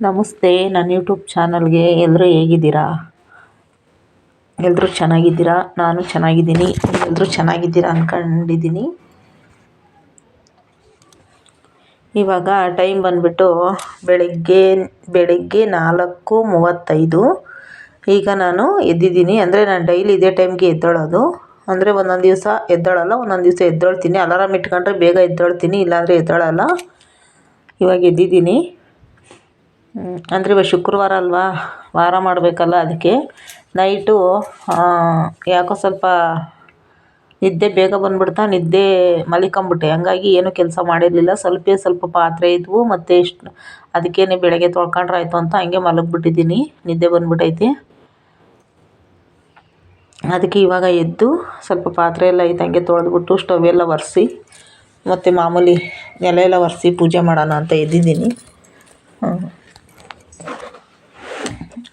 ನಮಸ್ತೆ, ನನ್ನ ಯೂಟ್ಯೂಬ್ ಚಾನಲ್ಗೆ ಎಲ್ಲರೂ ಹೇಗಿದ್ದೀರಾ? ಎಲ್ಲರೂ ಚೆನ್ನಾಗಿದ್ದೀರಾ? ನಾನು ಚೆನ್ನಾಗಿದ್ದೀನಿ. ಎಲ್ಲರೂ ಚೆನ್ನಾಗಿದ್ದೀರಾ ಅಂದ್ಕೊಂಡಿದ್ದೀನಿ. ಇವಾಗ ಟೈಮ್ ಬಂದುಬಿಟ್ಟು ಬೆಳಗ್ಗೆ 4:35. ಈಗ ನಾನು ಎದ್ದಿದ್ದೀನಿ. ಅಂದರೆ ನಾನು ಡೈಲಿ ಇದೇ ಟೈಮ್ಗೆ ಎದ್ದೇಳೋದು. ಅಂದರೆ ಒಂದೊಂದು ದಿವಸ ಎದ್ದೇಳಲ್ಲ, ಒಂದೊಂದು ದಿವಸ ಎದ್ದೇಳ್ತೀನಿ. ಅಲಾರಾಮ್ ಇಟ್ಕೊಂಡ್ರೆ ಬೇಗ ಎದ್ದೇಳ್ತೀನಿ, ಇಲ್ಲಾಂದರೆ ಎದ್ದೇಳಲ್ಲ. ಇವಾಗ ಎದ್ದಿದ್ದೀನಿ. ಅಂದರೆ ಇವಾಗ ಶುಕ್ರವಾರ ಅಲ್ವಾ, ವಾರ ಮಾಡಬೇಕಲ್ಲ, ಅದಕ್ಕೆ ನೈಟು ಯಾಕೋ ಸ್ವಲ್ಪ ನಿದ್ದೆ ಬೇಗ ಬಂದುಬಿಡ್ತಾ, ನಿದ್ದೆ ಮಲಿಕೊಂಬಿಟ್ಟೆ. ಹಂಗಾಗಿ ಏನೂ ಕೆಲಸ ಮಾಡಿರಲಿಲ್ಲ. ಸ್ವಲ್ಪ ಪಾತ್ರೆ ಇದ್ವು, ಮತ್ತು ಅದಕ್ಕೇನೆ ಬೆಳಗ್ಗೆ ತೊಳ್ಕೊಂಡ್ರೆ ಆಯಿತು ಅಂತ ಹಂಗೆ ಮಲಗಿಬಿಟ್ಟಿದ್ದೀನಿ. ನಿದ್ದೆ ಬಂದುಬಿಟ್ಟೈತಿ. ಅದಕ್ಕೆ ಇವಾಗ ಎದ್ದು ಸ್ವಲ್ಪ ಪಾತ್ರೆ ಎಲ್ಲ ಐತೆ ಹಂಗೆ ತೊಳೆದ್ಬಿಟ್ಟು ಸ್ಟವ್ ಎಲ್ಲ ಒರೆಸಿ, ಮತ್ತು ಮಾಮೂಲಿ ನೆಲ ಎಲ್ಲ ಒರೆಸಿ ಪೂಜೆ ಮಾಡೋಣ ಅಂತ ಎದ್ದಿದ್ದೀನಿ.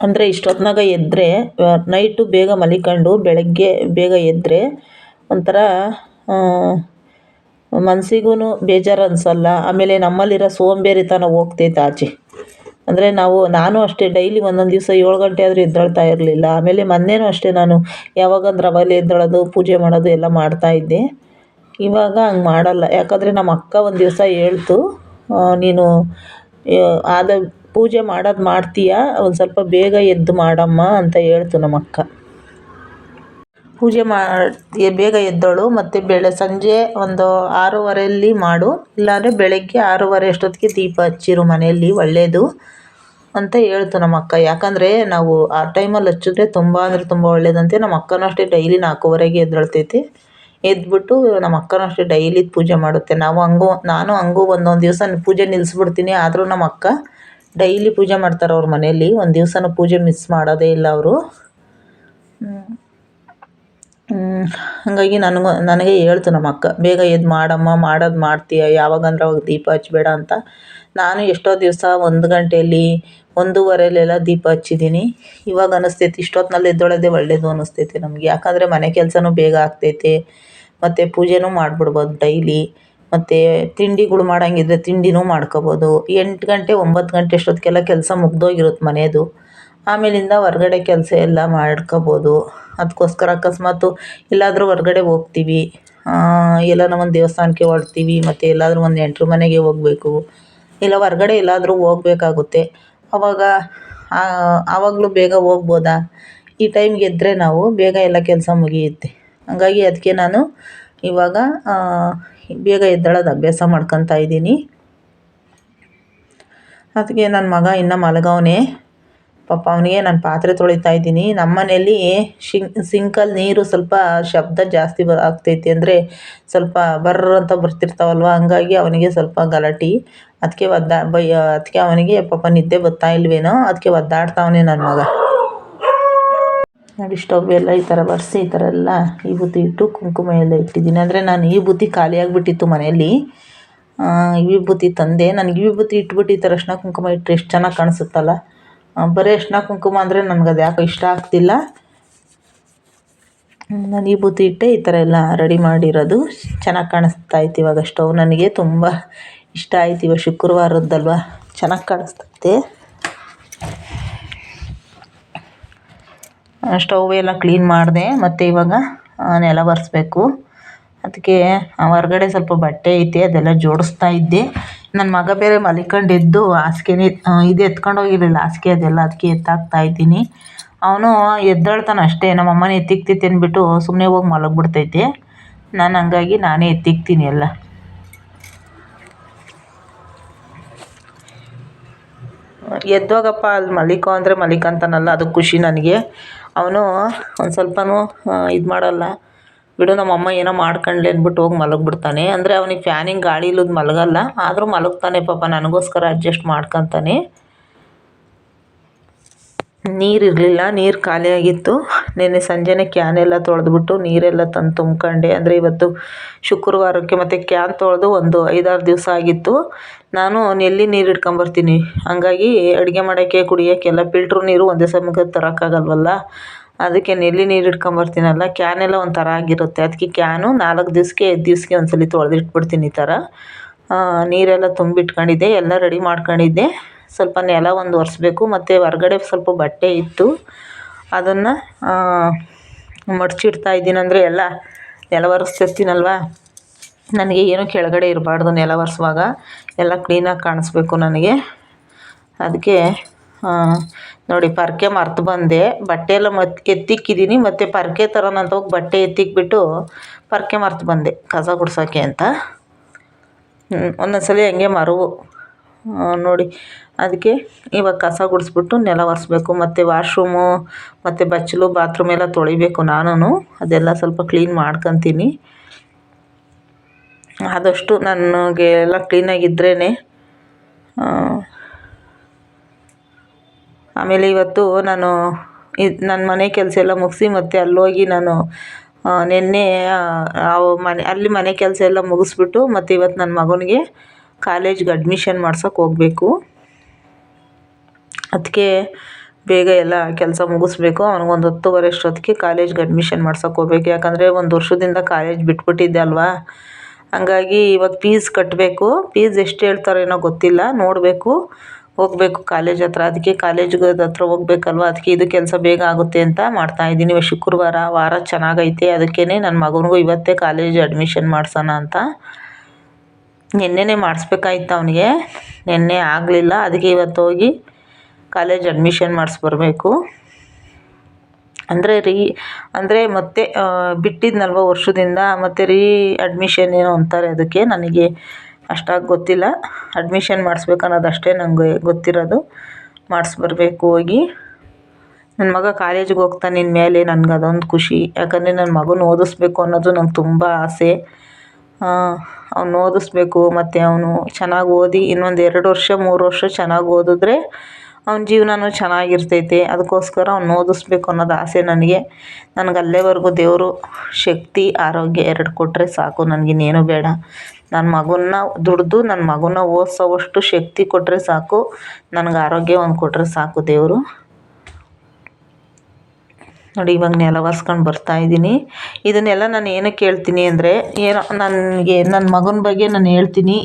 ಅಂದರೆ ಇಷ್ಟೊತ್ತಿನಾಗ ಎದ್ದರೆ ನೈಟು ಬೇಗ ಮಲಿಕೊಂಡು ಬೆಳಗ್ಗೆ ಬೇಗ ಎದ್ದರೆ ಒಂಥರ ಮನಸ್ಸಿಗೂ ಬೇಜಾರು ಅನಿಸಲ್ಲ. ಆಮೇಲೆ ನಮ್ಮಲ್ಲಿರೋ ಸೋಂಬೇರಿತನ ಹೋಗ್ತೈತೆ ಆಚೆ. ಅಂದರೆ ನಾನು ಅಷ್ಟೇ ಡೈಲಿ ಒಂದೊಂದು ದಿವಸ 7 ಗಂಟೆ ಆದರೂ ಎದ್ದೇಳ್ತಾ ಇರಲಿಲ್ಲ. ಆಮೇಲೆ ಮೊನ್ನೆನೂ ಅಷ್ಟೇ ನಾನು ಯಾವಾಗಂದ್ರೆ ಅವಾಗಲೇ ಎದ್ದೇಳೋದು, ಪೂಜೆ ಮಾಡೋದು ಎಲ್ಲ ಮಾಡ್ತಾಯಿದ್ದೆ. ಇವಾಗ ಹಂಗೆ ಮಾಡಲ್ಲ. ಯಾಕಂದರೆ ನಮ್ಮ ಅಕ್ಕ ಒಂದು ದಿವಸ ಹೇಳ್ತು, ನೀನು ಪೂಜೆ ಮಾಡೋದು ಮಾಡ್ತೀಯ, ಒಂದು ಸ್ವಲ್ಪ ಬೇಗ ಎದ್ದು ಮಾಡಮ್ಮ ಅಂತ ಹೇಳ್ತು ನಮ್ಮ ಅಕ್ಕ. ಪೂಜೆ ಬೇಗ ಎದ್ದೋಳು, ಮತ್ತು ಸಂಜೆ ಒಂದು 6:30 ಮಾಡು, ಇಲ್ಲಾಂದರೆ ಬೆಳಗ್ಗೆ 6:30 ಅಷ್ಟೊತ್ತಿಗೆ ದೀಪ ಹಚ್ಚಿರು ಮನೆಯಲ್ಲಿ, ಒಳ್ಳೆಯದು ಅಂತ ಹೇಳ್ತು ನಮ್ಮ ಅಕ್ಕ. ಯಾಕಂದರೆ ನಾವು ಆ ಟೈಮಲ್ಲಿ ಹಚ್ಚಿದ್ರೆ ತುಂಬ ಅಂದರೆ ತುಂಬ ಒಳ್ಳೇದಂತೆ. ನಮ್ಮ ಅಕ್ಕನೂ ಅಷ್ಟೇ ಡೈಲಿ 4:15ಗೆ ಎದ್ದೇಳ್ತೈತಿ. ಎದ್ಬಿಟ್ಟು ನಮ್ಮ ಅಕ್ಕನೂ ಅಷ್ಟೇ ಡೈಲಿ ಪೂಜೆ ಮಾಡುತ್ತೆ. ನಾನು ಹಂಗೂ ಒಂದೊಂದು ದಿವಸ ಪೂಜೆ ನಿಲ್ಲಿಸ್ಬಿಡ್ತೀನಿ. ಆದರೂ ನಮ್ಮ ಅಕ್ಕ ಡೈಲಿ ಪೂಜೆ ಮಾಡ್ತಾರೆ ಅವ್ರ ಮನೆಯಲ್ಲಿ. ಒಂದು ದಿವಸನೂ ಪೂಜೆ ಮಿಸ್ ಮಾಡೋದೇ ಇಲ್ಲ ಅವರು. ಹಾಗಾಗಿ ನನಗೆ ಹೇಳ್ತು ನಮ್ಮ ಅಕ್ಕ, ಬೇಗ ಎದ್ದು ಮಾಡಮ್ಮ, ಮಾಡೋದು ಮಾಡ್ತೀಯ, ಯಾವಾಗಂದ್ರೆ ಅವಾಗ ದೀಪ ಹಚ್ಚಬೇಡ ಅಂತ. ನಾನು ಎಷ್ಟೋ ದಿವಸ 1 ಗಂಟೆಯಲ್ಲಿ 1:15 ದೀಪ ಹಚ್ಚಿದ್ದೀನಿ. ಇವಾಗ ಅನ್ನಿಸ್ತೈತಿ ಇಷ್ಟೊತ್ತಿನಲ್ಲಿ ಎದ್ದೊಳೋದೇ ಒಳ್ಳೆಯದು ಅನ್ನಿಸ್ತೈತಿ ನಮಗೆ. ಯಾಕಂದರೆ ಮನೆ ಕೆಲಸನೂ ಬೇಗ ಆಗ್ತೈತೆ, ಮತ್ತು ಪೂಜೆನೂ ಮಾಡಿಬಿಡ್ಬೋದು ಡೈಲಿ. ಮತ್ತು ತಿಂಡಿಗಳು ಮಾಡೋಂಗಿದ್ರೆ ತಿಂಡಿನೂ ಮಾಡ್ಕೊಬೋದು. 8 ಗಂಟೆ 9 ಗಂಟೆ ಅಷ್ಟೊತ್ತಿಗೆಲ್ಲ ಕೆಲಸ ಮುಗ್ದೋಗಿರುತ್ತೆ ಮನೆಯದು. ಆಮೇಲಿಂದ ಹೊರ್ಗಡೆ ಕೆಲಸ ಎಲ್ಲ ಮಾಡ್ಕೊಬೋದು. ಅದಕ್ಕೋಸ್ಕರ ಅಕಸ್ಮಾತು ಎಲ್ಲಾದರೂ ಹೊರ್ಗಡೆ ಹೋಗ್ತೀವಿ, ಎಲ್ಲಾನ ಒಂದು ದೇವಸ್ಥಾನಕ್ಕೆ ಹೊರಡ್ತೀವಿ, ಮತ್ತು ಎಲ್ಲಾದರೂ ಒಂದು ನೆಂಟ್ರ ಮನೆಗೆ ಹೋಗಬೇಕು, ಇಲ್ಲ ಹೊರ್ಗಡೆ ಎಲ್ಲಾದರೂ ಹೋಗ್ಬೇಕಾಗುತ್ತೆ, ಆವಾಗಲೂ ಬೇಗ ಹೋಗ್ಬೋದಾ? ಈ ಟೈಮ್ಗೆ ಎದ್ದರೆ ನಾವು ಬೇಗ ಎಲ್ಲ ಕೆಲಸ ಮುಗಿಯುತ್ತೆ. ಹಾಗಾಗಿ ಅದಕ್ಕೆ ನಾನು ಇವಾಗ ಬೇಗ ಎದ್ದೇಳೋದು ಅಭ್ಯಾಸ ಮಾಡ್ಕೊತಾ ಇದ್ದೀನಿ. ಅದಕ್ಕೆ ನನ್ನ ಮಗ ಇನ್ನೂ ಮಲಗವನೇ. ಪಾಪ ಅವನಿಗೆ ನಾನು ಪಾತ್ರೆ ತೊಳಿತಾ ಇದ್ದೀನಿ. ನಮ್ಮ ಮನೆಯಲ್ಲಿ ಸಿಂಕಲ್ಲಿ ನೀರು ಸ್ವಲ್ಪ ಶಬ್ದ ಜಾಸ್ತಿ ಆಗ್ತೈತಿ. ಅಂದರೆ ಸ್ವಲ್ಪ ಬರ್ರ ಅಂತ ಬರ್ತಿರ್ತಾವಲ್ವ, ಹಂಗಾಗಿ ಅವನಿಗೆ ಸ್ವಲ್ಪ ಗಲಾಟೆ. ಅದಕ್ಕೆ ಅವನಿಗೆ ಪಾಪ ನಿದ್ದೆ ಬರ್ತಾ ಇಲ್ವೇನೋ, ಅದಕ್ಕೆ ಒದ್ದಾಡ್ತಾವನೆ ನನ್ನ ಮಗ. ನೋಡಿ, ಸ್ಟವ್ ಎಲ್ಲ ಈ ಥರ ಒರೆಸಿ ಈ ಥರ ಎಲ್ಲ ವಿಭೂತಿ ಇಟ್ಟು ಕುಂಕುಮ ಎಲ್ಲ ಇಟ್ಟಿದ್ದೀನಿ. ಅಂದರೆ ನಾನು ಈ ವಿಭೂತಿ ಖಾಲಿಯಾಗಿಬಿಟ್ಟಿತ್ತು ಮನೆಯಲ್ಲಿ. ವಿಭೂತಿ ತಂದೆ. ನನಗೆ ವಿಭೂತಿ ಇಟ್ಬಿಟ್ಟು ಈ ಥರ ಅರಿಶಿನ ಕುಂಕುಮ ಇಟ್ಟರೆ ಎಷ್ಟು ಚೆನ್ನಾಗಿ ಕಾಣಿಸುತ್ತಲ್ಲ. ಬರೀ ಅರಿಶಿನ ಕುಂಕುಮ ಅಂದರೆ ನನಗೆ ಅದು ಯಾಕೋ ಇಷ್ಟ ಆಗ್ತಿಲ್ಲ. ನಾನು ವಿಭೂತಿ ಇಟ್ಟೆ ಈ ಥರ ಎಲ್ಲ ರೆಡಿ ಮಾಡಿರೋದು. ಚೆನ್ನಾಗಿ ಕಾಣಿಸ್ತಾ ಇತ್ತು ಇವಾಗ ಸ್ಟವ್. ನನಗೆ ತುಂಬ ಇಷ್ಟ ಆಯ್ತು. ಇವಾಗ ಶುಕ್ರವಾರದ್ದಲ್ವ, ಚೆನ್ನಾಗಿ ಕಾಣಿಸ್ತೈತೆ. ಸ್ಟವ್ ಎಲ್ಲ ಕ್ಲೀನ್ ಮಾಡಿದೆ, ಮತ್ತು ಇವಾಗ ನೆಲ ಒರೆಸ್ಬೇಕು. ಅದಕ್ಕೆ ಹೊರ್ಗಡೆ ಸ್ವಲ್ಪ ಬಟ್ಟೆ ಐತೆ, ಅದೆಲ್ಲ ಜೋಡಿಸ್ತಾ ಇದ್ದೆ. ನನ್ನ ಮಗ ಬೇರೆ ಮಲಿಕೊಂಡಿದ್ದು ಹಾಸಿಗೆನೇ ಇದು ಎತ್ಕೊಂಡು ಹೋಗಿರಲಿಲ್ಲ, ಹಾಸಿಗೆ ಅದೆಲ್ಲ, ಅದಕ್ಕೆ ಎತ್ತಾಕ್ತಾ ಇದ್ದೀನಿ. ಅವನು ಎದ್ದೇಳ್ತಾನೆ ಅಷ್ಟೇ. ನಮ್ಮ ಅಮ್ಮನೇ ಎತ್ತಿಕ್ತೈತೆ ಅಂದ್ಬಿಟ್ಟು ಸುಮ್ಮನೆ ಹೋಗಿ ಮಲಗಿಬಿಡ್ತೈತೆ. ಹಂಗಾಗಿ ನಾನೇ ಎತ್ತಿಕ್ತೀನಿ ಎಲ್ಲ. ಎದ್ದೋಗಪ್ಪ ಅಲ್ಲಿ ಮಲಿಕೋ ಅಂದರೆ ಮಲಿಕಂತಾನಲ್ಲ, ಅದು ಖುಷಿ ನನಗೆ. ಅವನು ಒಂದು ಸ್ವಲ್ಪನೂ ಇದು ಮಾಡಲ್ಲ. ಬಿಡು ನಮ್ಮಮ್ಮ ಏನೋ ಮಾಡ್ಕೊಂಡ್ಲಿ ಅಂದ್ಬಿಟ್ಟು ಹೋಗಿ ಮಲಗಿಬಿಡ್ತಾನೆ. ಅಂದರೆ ಅವನಿಗೆ ಫ್ಯಾನಿಂಗ್ ಗಾಳಿ ಇಲ್ಲದ ಮಲಗಲ್ಲ, ಆದರೂ ಮಲಗ್ತಾನೆ ಪಾಪ. ನನಗೋಸ್ಕರ ಅಡ್ಜಸ್ಟ್ ಮಾಡ್ಕೊತಾನೆ. ನೀರಿರಲಿಲ್ಲ, ನೀರು ಖಾಲಿಯಾಗಿತ್ತು. ನೆನ್ನೆ ಸಂಜೆನೇ ಕ್ಯಾನ್ ಎಲ್ಲ ತೊಳೆದ್ಬಿಟ್ಟು ನೀರೆಲ್ಲ ತಂದು ತುಂಬ್ಕೊಂಡೆ. ಅಂದರೆ ಇವತ್ತು ಶುಕ್ರವಾರಕ್ಕೆ, ಮತ್ತು ಕ್ಯಾನ್ ತೊಳೆದು ಒಂದು 5-6 ದಿವಸ ಆಗಿತ್ತು. ನಾನು ನಲ್ಲಿ ನೀರು ಇಟ್ಕೊಂಬರ್ತೀನಿ. ಹಂಗಾಗಿ ಅಡುಗೆ ಮಾಡೋಕ್ಕೆ ಕುಡಿಯೋಕ್ಕೆಲ್ಲ ಫಿಲ್ಟ್ರ್ ನೀರು ಒಂದೇ ಸಮಯಕ್ಕೆ ತರೋಕ್ಕಾಗಲ್ವಲ್ಲ, ಅದಕ್ಕೆ ನಲ್ಲಿ ನೀರು ಇಟ್ಕೊಂಬರ್ತೀನಲ್ಲ. ಕ್ಯಾನೆಲ್ಲ ಒಂಥರ ಆಗಿರುತ್ತೆ. ಅದಕ್ಕೆ ಕ್ಯಾನು 4 ದಿವಸಕ್ಕೆ 5 ದಿವಸಕ್ಕೆ ಒಂದ್ಸಲ ತೊಳೆದಿಟ್ಬಿಡ್ತೀನಿ. ಈ ಥರ ನೀರೆಲ್ಲ ತುಂಬಿಟ್ಕೊಂಡಿದ್ದೆ, ಎಲ್ಲ ರೆಡಿ ಮಾಡ್ಕೊಂಡಿದ್ದೆ. ಸ್ವಲ್ಪ ನೆಲ ಒಂದು ಒರೆಸ್ಬೇಕು. ಮತ್ತು ಹೊರ್ಗಡೆ ಸ್ವಲ್ಪ ಬಟ್ಟೆ ಇತ್ತು, ಅದನ್ನು ಮಡಚಿಡ್ತಾ ಇದ್ದೀನಿ. ಅಂದರೆ ಎಲ್ಲ ನೆಲ ಒರೆಸ್ತಿರ್ತೀನಲ್ವ, ನನಗೆ ಏನೂ ಕೆಳಗಡೆ ಇರಬಾರ್ದು. ನೆಲ ಒರೆಸುವಾಗ ಎಲ್ಲ ಕ್ಲೀನಾಗಿ ಕಾಣಿಸ್ಬೇಕು ನನಗೆ. ಅದಕ್ಕೆ ನೋಡಿ, ಪರ್ಕೆ ಮರ್ತು ಬಂದೆ. ಬಟ್ಟೆ ಎಲ್ಲ ಎತ್ತಿಕ್ಕಿದ್ದೀನಿ, ಮತ್ತು ಪರ್ಕೆ ತರೋಣಂತ ಹೋಗಿ ಬಟ್ಟೆ ಎತ್ತಿಕ್ಬಿಟ್ಟು ಪರ್ಕೆ ಮರ್ತು ಬಂದೆ ಕಸ ಗುಡ್ಸೋಕ್ಕೆ ಅಂತ. ಒಂದೊಂದು ಸಲ ಹಂಗೆ ಮರವು ನೋಡಿ. ಅದಕ್ಕೆ ಇವಾಗ ಕಸ ಗುಡಿಸ್ಬಿಟ್ಟು ನೆಲ ಒರೆಸ್ಬೇಕು. ಮತ್ತು ವಾಶ್ರೂಮು ಮತ್ತು ಬಚ್ಚಲು ಬಾತ್ರೂಮ್ ಎಲ್ಲ ತೊಳಿಬೇಕು ನಾನು. ಅದೆಲ್ಲ ಸ್ವಲ್ಪ ಕ್ಲೀನ್ ಮಾಡ್ಕೊತೀನಿ. ಆದಷ್ಟು ನನಗೆ ಎಲ್ಲ ಕ್ಲೀನಾಗಿದ್ರೇ. ಆಮೇಲೆ ಇವತ್ತು ನಾನು ನನ್ನ ಮನೆ ಕೆಲಸ ಎಲ್ಲ ಮುಗಿಸಿ, ಮತ್ತು ಅಲ್ಲೋಗಿ ನಾನು ನಿನ್ನೆ ಅಲ್ಲಿ ಮನೆ ಕೆಲಸ ಎಲ್ಲ ಮುಗಿಸ್ಬಿಟ್ಟು, ಮತ್ತು ಇವತ್ತು ನನ್ನ ಮಗನಿಗೆ ಕಾಲೇಜ್ಗೆ ಅಡ್ಮಿಷನ್ ಮಾಡ್ಸೋಕೆ ಹೋಗಬೇಕು. ಅದಕ್ಕೆ ಬೇಗ ಎಲ್ಲ ಕೆಲಸ ಮುಗಿಸ್ಬೇಕು. ಅವ್ನಿಗೊಂದು 10:30 ಅಷ್ಟೊತ್ತಿಗೆ ಕಾಲೇಜ್ಗೆ ಅಡ್ಮಿಷನ್ ಮಾಡ್ಸೋಕೆ ಹೋಗ್ಬೇಕು. ಯಾಕಂದರೆ 1 ವರ್ಷದಿಂದ ಕಾಲೇಜ್ ಬಿಟ್ಬಿಟ್ಟಿದ್ದೆ ಅಲ್ವಾ. ಹಂಗಾಗಿ ಇವಾಗ ಫೀಸ್ ಕಟ್ಟಬೇಕು. ಫೀಸ್ ಎಷ್ಟು ಹೇಳ್ತಾರೇನೋ ಗೊತ್ತಿಲ್ಲ, ನೋಡಬೇಕು. ಹೋಗಬೇಕು ಕಾಲೇಜ್ ಹತ್ರ. ಅದಕ್ಕೆ ಕಾಲೇಜ್ಗೆ ಹತ್ರ ಹೋಗ್ಬೇಕಲ್ವ, ಅದಕ್ಕೆ ಇದು ಕೆಲಸ ಬೇಗ ಆಗುತ್ತೆ ಅಂತ ಮಾಡ್ತಾಯಿದ್ದೀನಿ. ಇವಾಗ ಶುಕ್ರವಾರ, ವಾರ ಚೆನ್ನಾಗೈತೆ. ಅದಕ್ಕೇ ನನ್ನ ಮಗನಿಗೂ ಇವತ್ತೇ ಕಾಲೇಜ್ ಅಡ್ಮಿಷನ್ ಮಾಡ್ಸೋಣ ಅಂತ. ನಿನ್ನೆನೇ ಮಾಡಿಸ್ಬೇಕಾಯ್ತು ಅವನಿಗೆ, ನಿನ್ನೆ ಆಗಲಿಲ್ಲ. ಅದಕ್ಕೆ ಇವತ್ತು ಹೋಗಿ ಕಾಲೇಜ್ ಅಡ್ಮಿಷನ್ ಮಾಡಿಸ್ಬರ್ಬೇಕು. ಅಂದರೆ ಮತ್ತೆ ಬಿಟ್ಟಿದ್ನಲ್ವ ವರ್ಷದಿಂದ, ಮತ್ತು ಅಡ್ಮಿಷನ್ ಏನೋ ಅಂತಾರೆ ಅದಕ್ಕೆ. ನನಗೆ ಅಷ್ಟಾಗಿ ಗೊತ್ತಿಲ್ಲ. ಅಡ್ಮಿಷನ್ ಮಾಡಿಸ್ಬೇಕು ಅನ್ನೋದಷ್ಟೇ ನನಗೆ ಗೊತ್ತಿರೋದು. ಮಾಡಿಸ್ಬರ್ಬೇಕು ಹೋಗಿ. ನನ್ನ ಮಗ ಕಾಲೇಜಿಗೆ ಹೋಗ್ತಾನೆ ಇನ್ಮೇಲೆ, ನನಗೆ ಅದೊಂದು ಖುಷಿ. ಯಾಕಂದರೆ ನನ್ನ ಮಗನ ಓದಿಸ್ಬೇಕು ಅನ್ನೋದು ನಂಗೆ ತುಂಬ ಆಸೆ. ಅವ್ನು ಓದಿಸ್ಬೇಕು, ಮತ್ತು ಅವನು ಚೆನ್ನಾಗಿ ಓದಿ ಇನ್ನೊಂದು 2 ವರ್ಷ 3 ವರ್ಷ ಚೆನ್ನಾಗಿ ಓದಿದ್ರೆ ಅವನ ಜೀವನನೂ ಚೆನ್ನಾಗಿರ್ತೈತೆ. ಅದಕ್ಕೋಸ್ಕರ ಅವ್ನು ಓದಿಸ್ಬೇಕು ಅನ್ನೋದು ಆಸೆ ನನಗೆ. ನನಗೆ ಅಲ್ಲಿವರೆಗೂ ದೇವರು ಶಕ್ತಿ, ಆರೋಗ್ಯ 2 ಕೊಟ್ಟರೆ ಸಾಕು. ನನಗಿನ್ನೇನು ಬೇಡ. ನನ್ನ ಮಗನ್ನ ದುಡಿದು ನನ್ನ ಮಗನ್ನ ಓದಿಸೋವಷ್ಟು ಶಕ್ತಿ ಕೊಟ್ಟರೆ ಸಾಕು. ನನಗೆ ಆರೋಗ್ಯ ಒಂದು ಕೊಟ್ಟರೆ ಸಾಕು ದೇವರು. ನೋಡಿ, ಇವಾಗ ನೆಲ ಒರೆಸ್ಕೊಂಡು ಬರ್ತಾಯಿದ್ದೀನಿ. ಇದನ್ನೆಲ್ಲ ನಾನು ಏನಕ್ಕೆ ಹೇಳ್ತೀನಿ ಅಂದರೆ, ಏನೋ ನನಗೆ ನನ್ನ ಮಗನ ಬಗ್ಗೆ ನಾನು ಹೇಳ್ತೀನಿ.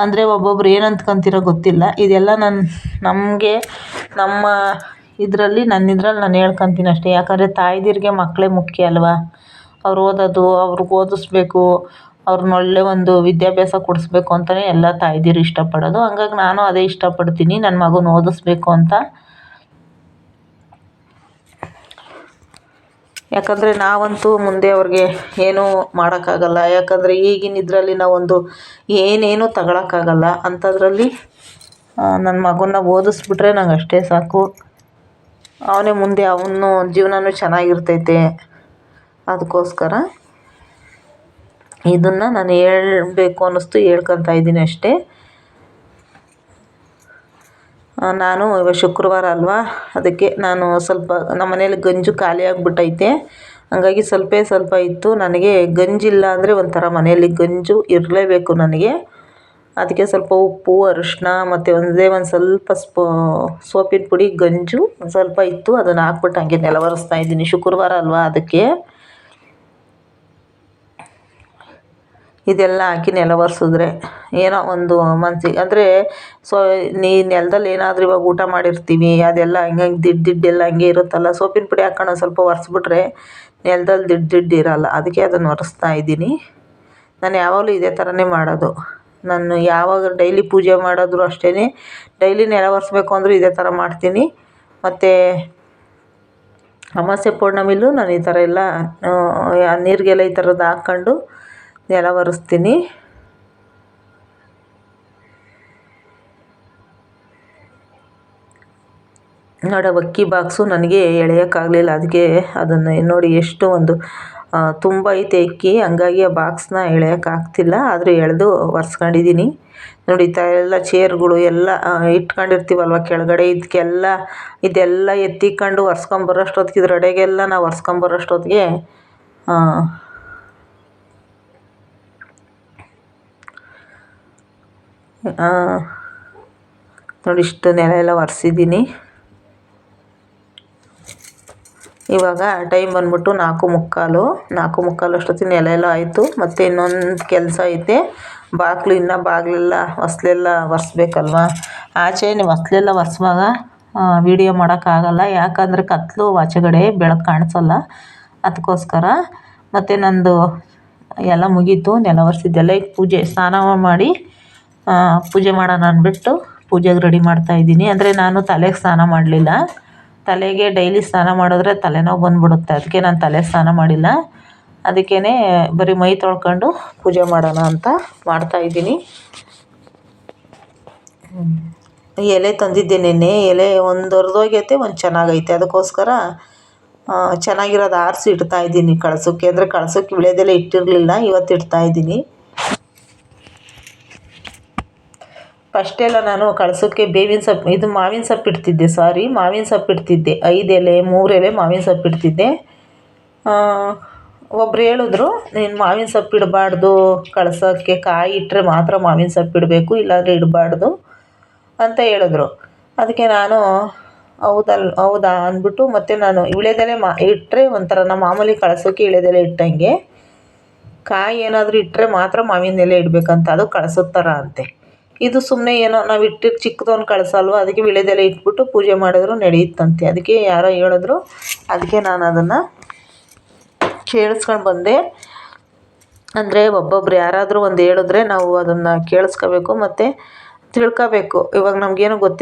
ಅಂದರೆ ಒಬ್ಬೊಬ್ರು ಏನು ಅಂದ್ಕೊಂತೀರೋ ಗೊತ್ತಿಲ್ಲ. ಇದೆಲ್ಲ ನಮಗೆ ನಮ್ಮ ಇದರಲ್ಲಿ ನಾನು ಹೇಳ್ಕೊತೀನಿ ಅಷ್ಟೇ. ಯಾಕಂದರೆ ತಾಯ್ದಿರಿಗೆ ಮಕ್ಕಳೇ ಮುಖ್ಯ ಅಲ್ವಾ. ಅವ್ರು ಓದೋದು, ಅವ್ರಿಗೆ ಓದಿಸ್ಬೇಕು, ಅವ್ರನ್ನ ಒಳ್ಳೆ ಒಂದು ವಿದ್ಯಾಭ್ಯಾಸ ಕೊಡಿಸ್ಬೇಕು ಅಂತಲೇ ಎಲ್ಲ ತಾಯ್ದಿರು ಇಷ್ಟಪಡೋದು. ಹಂಗಾಗಿ ನಾನು ಅದೇ ಇಷ್ಟಪಡ್ತೀನಿ, ನನ್ನ ಮಗನ ಓದಿಸ್ಬೇಕು ಅಂತ. ಯಾಕಂದರೆ ನಾವಂತೂ ಮುಂದೆ ಅವ್ರಿಗೆ ಏನೂ ಮಾಡೋಕ್ಕಾಗಲ್ಲ. ಯಾಕಂದರೆ ಈಗಿನ ಇದರಲ್ಲಿ ನಾವೊಂದು ಏನೇನೂ ತಗೊಳಕ್ಕಾಗಲ್ಲ. ಅಂಥದ್ರಲ್ಲಿ ನನ್ನ ಮಗನ್ನ ಓದಿಸ್ಬಿಟ್ರೆ ನಂಗೆ ಅಷ್ಟೇ ಸಾಕು. ಅವನೇ ಮುಂದೆ, ಅವನು ಜೀವನನೂ ಚೆನ್ನಾಗಿರ್ತೈತೆ. ಅದಕ್ಕೋಸ್ಕರ ಇದನ್ನು ನಾನು ಹೇಳಬೇಕು ಅನ್ನಿಸ್ತು, ಹೇಳ್ಕೊತಾ ಇದ್ದೀನಿ ಅಷ್ಟೇ. ನಾನು ಇವಾಗ ಶುಕ್ರವಾರ ಅಲ್ವಾ, ಅದಕ್ಕೆ ನಾನು ಸ್ವಲ್ಪ ನಮ್ಮ ಮನೇಲಿ ಗಂಜು ಖಾಲಿ ಆಗಿಬಿಟ್ಟೈತೆ. ಹಂಗಾಗಿ ಸ್ವಲ್ಪ ಇತ್ತು. ನನಗೆ ಗಂಜಿಲ್ಲ ಅಂದರೆ ಒಂಥರ ಮನೆಯಲ್ಲಿ ಗಂಜು ಇರಲೇಬೇಕು ನನಗೆ. ಅದಕ್ಕೆ ಸ್ವಲ್ಪ ಉಪ್ಪು, ಅರಿಶಿನ ಮತ್ತು ಒಂದು ಸ್ವಲ್ಪ ಸೋಪಿನ ಪುಡಿ, ಗಂಜು ಒಂದು ಸ್ವಲ್ಪ ಇತ್ತು. ಅದನ್ನು ಹಾಕ್ಬಿಟ್ಟು ಹಂಗೆ ನೆಲ ಒರೆಸ್ತಾ ಇದ್ದೀನಿ. ಶುಕ್ರವಾರ ಅಲ್ವಾ, ಅದಕ್ಕೆ ಇದೆಲ್ಲ ಹಾಕಿ ನೆಲ ಒರೆಸಿದ್ರೆ ಏನೋ ಒಂದು ಮನಸ್ಸಿಗೆ, ಅಂದರೆ ನೆಲದಲ್ಲಿ ಏನಾದರೂ ಇವಾಗ ಊಟ ಮಾಡಿರ್ತೀವಿ, ಅದೆಲ್ಲ ಹಂಗೆ ದಿಡ್ಡೆಲ್ಲ ಹಂಗೆ ಇರುತ್ತಲ್ಲ. ಸೋಪಿನ ಪುಡಿ ಹಾಕೊಂಡು ಸ್ವಲ್ಪ ಒರೆಸ್ಬಿಟ್ರೆ ನೆಲದಲ್ಲಿ ದಿಡ್ಡು ಇರೋಲ್ಲ. ಅದಕ್ಕೆ ಅದನ್ನು ಒರೆಸ್ತಾ ಇದ್ದೀನಿ. ನಾನು ಯಾವಾಗಲೂ ಇದೇ ಥರನೇ ಮಾಡೋದು. ನಾನು ಯಾವಾಗ ಡೈಲಿ ಪೂಜೆ ಮಾಡಿದ್ರು ಅಷ್ಟೇ, ಡೈಲಿ ನೆಲ ಒರೆಸ್ಬೇಕು ಅಂದರೂ ಇದೇ ಥರ ಮಾಡ್ತೀನಿ. ಮತ್ತು ಅಮಾವಾಸ್ಯೆ ಪೌರ್ಣಮಿಲೂ ನಾನು ಈ ಥರ ಎಲ್ಲ ನೀರಿಗೆಲ್ಲ ಈ ಥರದ್ದು ಹಾಕ್ಕೊಂಡು ನೆಲ ಒರೆಸ್ತೀನಿ. ನೋಡಿ, ಅಕ್ಕಿ ಬಾಕ್ಸು ನನಗೆ ಎಳೆಯೋಕ್ಕಾಗಲಿಲ್ಲ. ಅದಕ್ಕೆ ಅದನ್ನು ನೋಡಿ, ಎಷ್ಟು ಒಂದು ತುಂಬ ಐತೆ ಅಕ್ಕಿ. ಹಂಗಾಗಿ ಆ ಬಾಕ್ಸ್ನ ಎಳೆಯೋಕ್ಕಾಗ್ತಿಲ್ಲ. ಆದರೂ ಎಳೆದು ಒರೆಸ್ಕೊಂಡಿದ್ದೀನಿ. ನೋಡಿ, ಈ ಥರ ಎಲ್ಲ ಚೇರ್ಗಳು ಎಲ್ಲ ಇಟ್ಕೊಂಡಿರ್ತೀವಲ್ವ ಕೆಳಗಡೆ, ಇದೆಲ್ಲ ಎತ್ತಿಕೊಂಡು ಒರೆಸ್ಕೊಂಬರೋಷ್ಟೊತ್ತಿಗೆ, ಇದ್ರ ಅಡೆಗೆಲ್ಲ ನಾವು ಒರೆಸ್ಕೊಂಬರೋಷ್ಟೊತ್ತಿಗೆ ನೋಡಿ, ಇಷ್ಟು ನೆಲ ಎಲ್ಲ ಒರೆಸಿದ್ದೀನಿ. ಇವಾಗ ಟೈಮ್ ಬಂದ್ಬಿಟ್ಟು 4:45 ಅಷ್ಟೊತ್ತಿಗೆ ನೆಲ ಎಲ್ಲ ಆಯಿತು. ಮತ್ತು ಇನ್ನೊಂದು ಕೆಲಸ ಐತೆ, ಬಾಗಿಲೆಲ್ಲ ಹೊಸಲೆಲ್ಲ ಒರೆಸ್ಬೇಕಲ್ವ. ಆಚೆ ಹೊಸ್ಲೆಲ್ಲ ಒರೆಸುವಾಗ ವೀಡಿಯೋ ಮಾಡೋಕ್ಕಾಗಲ್ಲ, ಯಾಕಂದರೆ ಕತ್ತಲು ಆಚೆಗಡೆ ಬೆಳಕು ಕಾಣಿಸಲ್ಲ. ಅದಕ್ಕೋಸ್ಕರ ಮತ್ತು ನಂದು ಎಲ್ಲ ಮುಗೀತು, ನೆಲ ಒರೆಸಿದ್ದೆಲ್ಲ. ಈಗ ಪೂಜೆ ಸ್ನಾನ ಮಾಡಿ ಪೂಜೆ ಮಾಡೋಣ ಅಂದ್ಬಿಟ್ಟು ಪೂಜೆಗೆ ರೆಡಿ ಮಾಡ್ತಾಯಿದ್ದೀನಿ. ಅಂದರೆ ನಾನು ತಲೆಗೆ ಸ್ನಾನ ಮಾಡಲಿಲ್ಲ. ತಲೆಗೆ ಡೈಲಿ ಸ್ನಾನ ಮಾಡಿದ್ರೆ ತಲೆನೋವು ಬಂದುಬಿಡುತ್ತೆ, ಅದಕ್ಕೆ ನಾನು ತಲೆ ಸ್ನಾನ ಮಾಡಿಲ್ಲ. ಅದಕ್ಕೇ ಬರೀ ಮೈ ತೊಳ್ಕೊಂಡು ಪೂಜೆ ಮಾಡೋಣ ಅಂತ ಮಾಡ್ತಾಯಿದ್ದೀನಿ. ಎಲೆ ತಂದಿದ್ದೆ ನೆನ್ನೆ, ಎಲೆ ಒಂದು ಒರ್ದೋಗೈತೆ, ಒಂದು ಚೆನ್ನಾಗೈತೆ. ಅದಕ್ಕೋಸ್ಕರ ಚೆನ್ನಾಗಿರೋದು ಆರಿಸಿ ಇಡ್ತಾಯಿದ್ದೀನಿ ಕಳ್ಸೋಕ್ಕೆ. ಅಂದರೆ ಕಳ್ಸೋಕ್ಕೆ ವಿಳ್ಯದೆಲೆ ಇಟ್ಟಿರಲಿಲ್ಲ, ಇವತ್ತು ಇಡ್ತಾಯಿದ್ದೀನಿ. ಫಸ್ಟೆಲ್ಲ ನಾನು ಕಳ್ಸೋಕ್ಕೆ ಬೇವಿನ ಸೊಪ್ಪು, ಇದು ಮಾವಿನ ಸೊಪ್ಪು ಇಡ್ತಿದ್ದೆ, ಮಾವಿನ ಸೊಪ್ಪು ಇಡ್ತಿದ್ದೆ. 5 ಎಲೆ 3 ಎಲೆ ಮಾವಿನ ಸೊಪ್ಪು ಇಡ್ತಿದ್ದೆ. ಒಬ್ರು ಹೇಳಿದ್ರು, ನೀನು ಮಾವಿನ ಸೊಪ್ಪು ಇಡಬಾರ್ದು, ಕಳ್ಸೋಕ್ಕೆ ಕಾಯಿ ಇಟ್ಟರೆ ಮಾತ್ರ ಮಾವಿನ ಸೊಪ್ಪು ಇಡಬೇಕು, ಇಲ್ಲಾಂದರೆ ಇಡಬಾರ್ದು ಅಂತ ಹೇಳಿದ್ರು. ಅದಕ್ಕೆ ನಾನು ಹೌದಾ ಅಂದ್ಬಿಟ್ಟು ಮತ್ತೆ ನಾನು ವಿಳ್ಯದೆಲೆ ಇಟ್ಟರೆ ಒಂಥರ ನಮ್ಮ ಮಾಮೂಲಿ ಕಳ್ಸೋಕ್ಕೆ ವಿಳ್ಯದೆಲೆ ಇಟ್ಟಂಗೆ, ಕಾಯಿ ಏನಾದರೂ ಇಟ್ಟರೆ ಮಾತ್ರ ಮಾವಿನ ಎಲೆ ಇಡಬೇಕಂತ, ಅದು ಕಳ್ಸೋ ಥರ ಅಂತೆ. ಇದು ಸುಮ್ಮನೆ ಏನೋ ನಾವು ಇಟ್ಟಿದ್ದು ಚಿಕ್ಕದೊಂದು ಕಳ್ಸಲ್ವ, ಅದಕ್ಕೆ ವಿಳ್ಯದೆಲೆ ಇಟ್ಬಿಟ್ಟು ಪೂಜೆ ಮಾಡಿದ್ರು ನಡೆಯುತ್ತಂತೆ. ಅದಕ್ಕೆ ಯಾರೋ ಹೇಳಿದ್ರು, ಅದಕ್ಕೆ ನಾನು ಅದನ್ನು ಕೇಳಿಸ್ಕೊಂಡು ಬಂದೆ. ಅಂದರೆ ಒಬ್ಬೊಬ್ರು ಯಾರಾದರೂ ಒಂದು ಹೇಳಿದ್ರೆ ನಾವು ಅದನ್ನು ಕೇಳಿಸ್ಕೋಬೇಕು ಮತ್ತು ತಿಳ್ಕೋಬೇಕು. ಇವಾಗ ನಮಗೇನು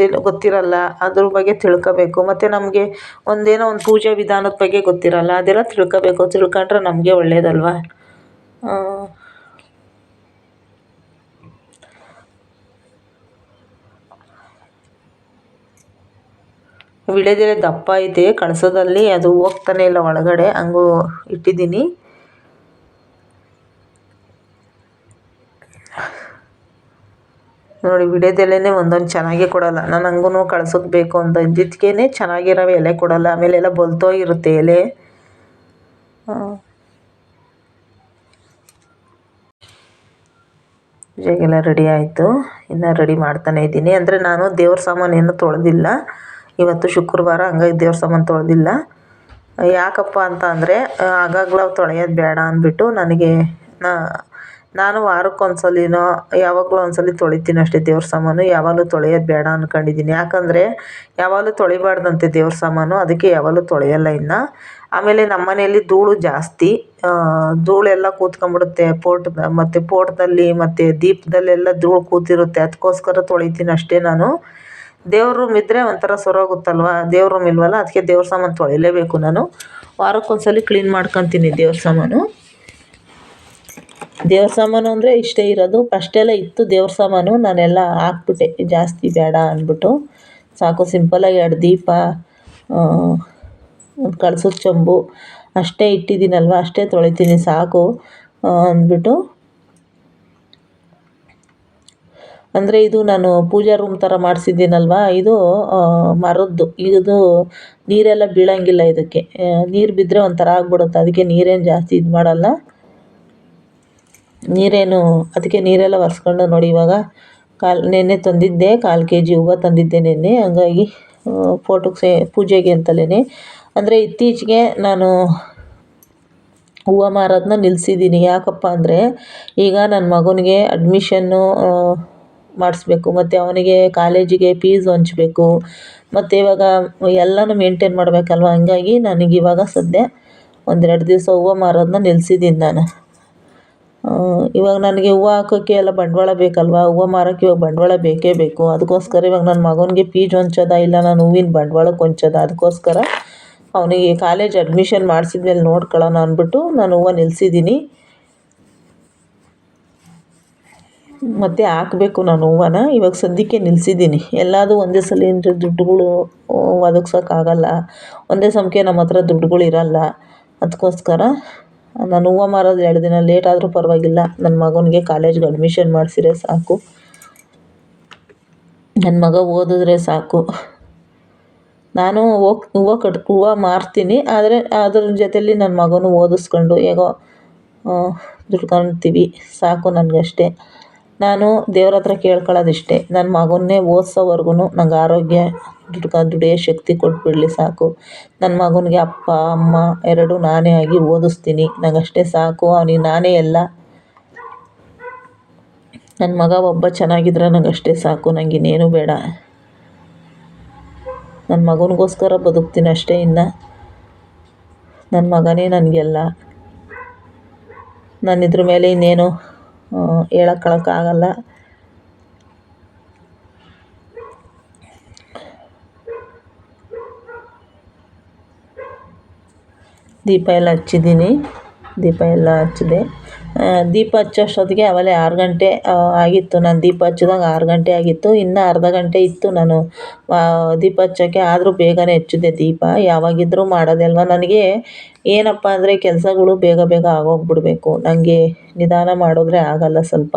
ಗೊತ್ತಿರಲ್ಲ, ಅದ್ರ ಬಗ್ಗೆ ತಿಳ್ಕೋಬೇಕು. ಮತ್ತು ನಮಗೆ ಒಂದೇನೋ ಒಂದು ಪೂಜೆ ವಿಧಾನದ ಬಗ್ಗೆ ಗೊತ್ತಿರಲ್ಲ, ಅದೆಲ್ಲ ತಿಳ್ಕೋಬೇಕು. ತಿಳ್ಕೊಂಡ್ರೆ ನಮಗೆ ಒಳ್ಳೆಯದಲ್ವ. ವಿಳ್ಯದೆಲೆ ದಪ್ಪ ಐತೆ ಕಳಸದಲ್ಲಿ, ಅದು ಹೋಗ್ತಾನೆ ಇಲ್ಲ ಒಳಗಡೆ, ಹಂಗೂ ಇಟ್ಟಿದ್ದೀನಿ. ನೋಡಿ, ವಿಳ್ಯದೆಲೆನೇ ಒಂದೊಂದು ಚೆನ್ನಾಗೇ ಕೊಡಲ್ಲ. ನಾನು ಹಂಗೂ ಕಳ್ಸೋಕೆ ಬೇಕು ಅಂತ ಅಂದಿದ್ದಕ್ಕೇ ಚೆನ್ನಾಗಿರೋ ಎಲೆ ಕೊಡಲ್ಲ, ಆಮೇಲೆ ಎಲ್ಲ ಬಲ್ತೋಗಿರುತ್ತೆ ಎಲೆ. ಪೂಜೆಗೆಲ್ಲ ರೆಡಿ ಆಯಿತು, ಇನ್ನು ರೆಡಿ ಮಾಡ್ತಾನೆ ಇದ್ದೀನಿ. ಅಂದರೆ ನಾನು ದೇವ್ರ ಸಾಮಾನು ಏನೂ ತೊಳೆದಿಲ್ಲ, ಇವತ್ತು ಶುಕ್ರವಾರ, ಹಂಗಾಗಿ ದೇವ್ರ ಸಾಮಾನು ತೊಳೆದಿಲ್ಲ. ಯಾಕಪ್ಪ ಅಂತ ಅಂದರೆ ಆಗಾಗ್ಲೂ ತೊಳೆಯೋದು ಬೇಡ ಅಂದ್ಬಿಟ್ಟು ನನಗೆ ನಾನು ವಾರಕ್ಕೊಂದ್ಸಲಿನೋ ಯಾವಾಗಲೂ ಒಂದ್ಸಲ ತೊಳಿತೀನಿ ಅಷ್ಟೇ ದೇವ್ರ ಸಾಮಾನು. ಯಾವಾಗಲೂ ತೊಳೆಯೋದು ಬೇಡ ಅಂದ್ಕೊಂಡಿದ್ದೀನಿ, ಯಾಕಂದರೆ ಯಾವಾಗಲೂ ತೊಳಿಬಾರ್ದಂತೆ ದೇವ್ರ ಸಾಮಾನು, ಅದಕ್ಕೆ ಯಾವಾಗಲೂ ತೊಳೆಯಲ್ಲ ಇನ್ನು. ಆಮೇಲೆ ನಮ್ಮ ಮನೆಯಲ್ಲಿ ಧೂಳು ಜಾಸ್ತಿ, ಧೂಳೆಲ್ಲ ಕೂತ್ಕೊಂಡ್ಬಿಡುತ್ತೆ ಮತ್ತು ಪೋಟದಲ್ಲಿ ಮತ್ತು ದೀಪದಲ್ಲೆಲ್ಲ ಧೂಳು ಕೂತಿರುತ್ತೆ. ಅದಕ್ಕೋಸ್ಕರ ತೊಳಿತೀನಿ ಅಷ್ಟೇ ನಾನು. ದೇವ್ರ ರೂಮ್ ಇದ್ದರೆ ಒಂಥರ ಸೊರೋಗುತ್ತಲ್ವ, ದೇವ್ರ ರೂಮ್ ಇಲ್ವಲ್ಲ, ಅದಕ್ಕೆ ದೇವ್ರ ಸಾಮಾನು ತೊಳಿಲೇಬೇಕು ನಾನು. ವಾರಕ್ಕೊಂದ್ಸಲ ಕ್ಲೀನ್ ಮಾಡ್ಕೊತೀನಿ ದೇವ್ರ ಸಾಮಾನು. ದೇವ್ರ ಸಾಮಾನು ಅಂದರೆ ಇಷ್ಟೇ ಇರೋದು. ಫಸ್ಟೆಲ್ಲ ಇತ್ತು ದೇವ್ರ ಸಾಮಾನು, ನಾನೆಲ್ಲ ಹಾಕ್ಬಿಟ್ಟೆ, ಜಾಸ್ತಿ ಬೇಡ ಅಂದ್ಬಿಟ್ಟು. ಸಾಕು ಸಿಂಪಲಾಗಿ 2 ದೀಪ, ಒಂದು ಕಳ್ಸದ ಚೊಂಬು ಅಷ್ಟೇ ಇಟ್ಟಿದ್ದೀನಲ್ವ, ಅಷ್ಟೇ ತೊಳಿತೀನಿ ಸಾಕು ಅಂದ್ಬಿಟ್ಟು. ಅಂದರೆ ಇದು ನಾನು ಪೂಜಾ ರೂಮ್ ಥರ ಮಾಡಿಸಿದ್ದೀನಲ್ವ, ಇದು ಮರದ್ದು. ಇದು ನೀರೆಲ್ಲ ಬೀಳೋಂಗಿಲ್ಲ ಇದಕ್ಕೆ, ನೀರು ಬಿದ್ದರೆ ಒಂಥರ ಆಗ್ಬಿಡುತ್ತೆ. ಅದಕ್ಕೆ ನೀರೇನು ಜಾಸ್ತಿ ಇದು ಮಾಡಲ್ಲ, ಅದಕ್ಕೆ ನೀರೆಲ್ಲ ಒರೆಸ್ಕೊಂಡು ನೋಡಿ. ಇವಾಗ ನೆನ್ನೆ ತಂದಿದ್ದೆ 1/4 kg ಹೂವು ತಂದಿದ್ದೆ ನೆನ್ನೆ, ಹಂಗಾಗಿ ಪೂಜೆಗೆ ಅಂತಲೇ. ಅಂದರೆ ಇತ್ತೀಚೆಗೆ ನಾನು ಹೂವು ಮಾರೋದನ್ನ ನಿಲ್ಲಿಸಿದ್ದೀನಿ. ಯಾಕಪ್ಪ ಅಂದರೆ ಈಗ ನನ್ನ ಮಗನಿಗೆ ಅಡ್ಮಿಷನ್ನು ಮಾಡಿಸ್ಬೇಕು, ಮತ್ತು ಅವನಿಗೆ ಕಾಲೇಜಿಗೆ ಫೀಸ್ ಹಂಚ್ಬೇಕು, ಮತ್ತು ಇವಾಗ ಎಲ್ಲನೂ ಮೇಂಟೈನ್ ಮಾಡಬೇಕಲ್ವ. ಹಂಗಾಗಿ ನನಗಿವಾಗ ಸದ್ಯ 1-2 ದಿವಸ ಹೂವು ಮಾರೋದನ್ನ ನಿಲ್ಲಿಸಿದ್ದೀನಿ ನಾನು. ಇವಾಗ ನನಗೆ ಹೂವು ಹಾಕೋಕ್ಕೆ ಎಲ್ಲ ಬಂಡವಾಳ ಬೇಕಲ್ವ, ಹೂವು ಮಾರೋಕ್ಕೆ ಇವಾಗ ಬಂಡವಾಳ ಬೇಕೇ ಬೇಕು. ಅದಕ್ಕೋಸ್ಕರ ಇವಾಗ ನನ್ನ ಮಗನಿಗೆ ಫೀಸ್ ಹೊಂಚೋದ, ಇಲ್ಲ ನಾನು ಹೂವಿನ ಬಂಡವಾಳಕ್ಕೆ ಹೊಂಚೋದ, ಅದಕ್ಕೋಸ್ಕರ ಅವನಿಗೆ ಕಾಲೇಜ್ ಅಡ್ಮಿಷನ್ ಮಾಡಿಸಿದ್ಮೇಲೆ ನೋಡ್ಕೊಳ್ಳೋಣ ಅಂದ್ಬಿಟ್ಟು ನಾನು ಹೂವು ನಿಲ್ಲಿಸಿದ್ದೀನಿ. ಮತ್ತು ಹಾಕಬೇಕು ನಾನು ಹೂವನ, ಇವಾಗ ಸದ್ಯಕ್ಕೆ ನಿಲ್ಲಿಸಿದ್ದೀನಿ. ಎಲ್ಲದೂ ಒಂದೇ ಸಲ ಅಂದರೆ ದುಡ್ಡುಗಳು ಒದಗ್ಸೋಕ್ಕಾಗಲ್ಲ, ಒಂದೇ ಸಮಕ್ಕೆ ನಮ್ಮ ಹತ್ರ ದುಡ್ಡುಗಳು ಇರಲ್ಲ. ಅದಕ್ಕೋಸ್ಕರ ನಾನು ಹೂವು ಮಾರೋದು 2 ದಿನ ಲೇಟ್ ಆದರೂ ಪರವಾಗಿಲ್ಲ, ನನ್ನ ಮಗನಿಗೆ ಕಾಲೇಜ್ಗೆ ಅಡ್ಮಿಷನ್ ಮಾಡಿಸಿದ್ರೆ ಸಾಕು, ನನ್ನ ಮಗ ಓದಿದ್ರೆ ಸಾಕು. ನಾನು ಹೂವು ಮಾರ್ತೀನಿ, ಆದರೆ ಅದ್ರ ಜೊತೆಯಲ್ಲಿ ನನ್ನ ಮಗನೂ ಓದಿಸ್ಕೊಂಡು ಹೇಗೋ ದುಡ್ಕೊಳ್ತೀವಿ ಸಾಕು ನನಗಷ್ಟೇ. ನಾನು ದೇವ್ರ ಹತ್ರ ಕೇಳ್ಕೊಳ್ಳೋದಿಷ್ಟೇ, ನನ್ನ ಮಗನ್ನೇ ಓದಿಸೋವರೆಗೂ ನಂಗೆ ಆರೋಗ್ಯ, ದುಡಿಯೋ ಶಕ್ತಿ ಕೊಟ್ಬಿಡಲಿ ಸಾಕು. ನನ್ನ ಮಗನಿಗೆ ಅಪ್ಪ ಅಮ್ಮ 2 ನಾನೇ ಆಗಿ ಓದಿಸ್ತೀನಿ, ನನಗಷ್ಟೇ ಸಾಕು. ಅವನಿಗೆ ನಾನೇ ಎಲ್ಲ. ನನ್ನ ಮಗ ಒಬ್ಬ ಚೆನ್ನಾಗಿದ್ರೆ ನಂಗೆ ಅಷ್ಟೇ ಸಾಕು, ನಂಗೆ ಇನ್ನೇನು ಬೇಡ. ನನ್ನ ಮಗನಿಗೋಸ್ಕರ ಬದುಕ್ತೀನಿ ಅಷ್ಟೇ. ಇನ್ನು ನನ್ನ ಮಗನೇ ನನಗೆಲ್ಲ. ನಾನು ಇದ್ರ ಮೇಲೆ ಇನ್ನೇನು ಹೇಳೋಕ್ಕಾಗಲ್ಲ. ದೀಪ ಎಲ್ಲ ಹಚ್ಚಿದ್ದೀನಿ. ದೀಪ ಎಲ್ಲ ಹಚ್ಚಿದೆ. ದೀಪ ಹಚ್ಚೋಷ್ಟೊತ್ತಿಗೆ ಆವಾಗಲೇ 6 ಗಂಟೆ ಆಗಿತ್ತು. ನಾನು ದೀಪ ಹಚ್ಚಿದಾಗ 6 ಗಂಟೆ ಆಗಿತ್ತು. ಇನ್ನೂ ಅರ್ಧ ಗಂಟೆ ಇತ್ತು ನಾನು ದೀಪ ಹಚ್ಚೋಕ್ಕೆ. ಆದರೂ ಬೇಗನೆ ಹಚ್ಚಿದೆ ದೀಪ. ಯಾವಾಗಿದ್ದರೂ ಮಾಡೋದೇ ಅಲ್ವ. ನನಗೆ ಏನಪ್ಪ ಅಂದರೆ ಕೆಲಸಗಳು ಬೇಗ ಬೇಗ ಆಗೋಗ್ಬಿಡ್ಬೇಕು. ನನಗೆ ನಿಧಾನ ಮಾಡಿದ್ರೆ ಆಗಲ್ಲ. ಸ್ವಲ್ಪ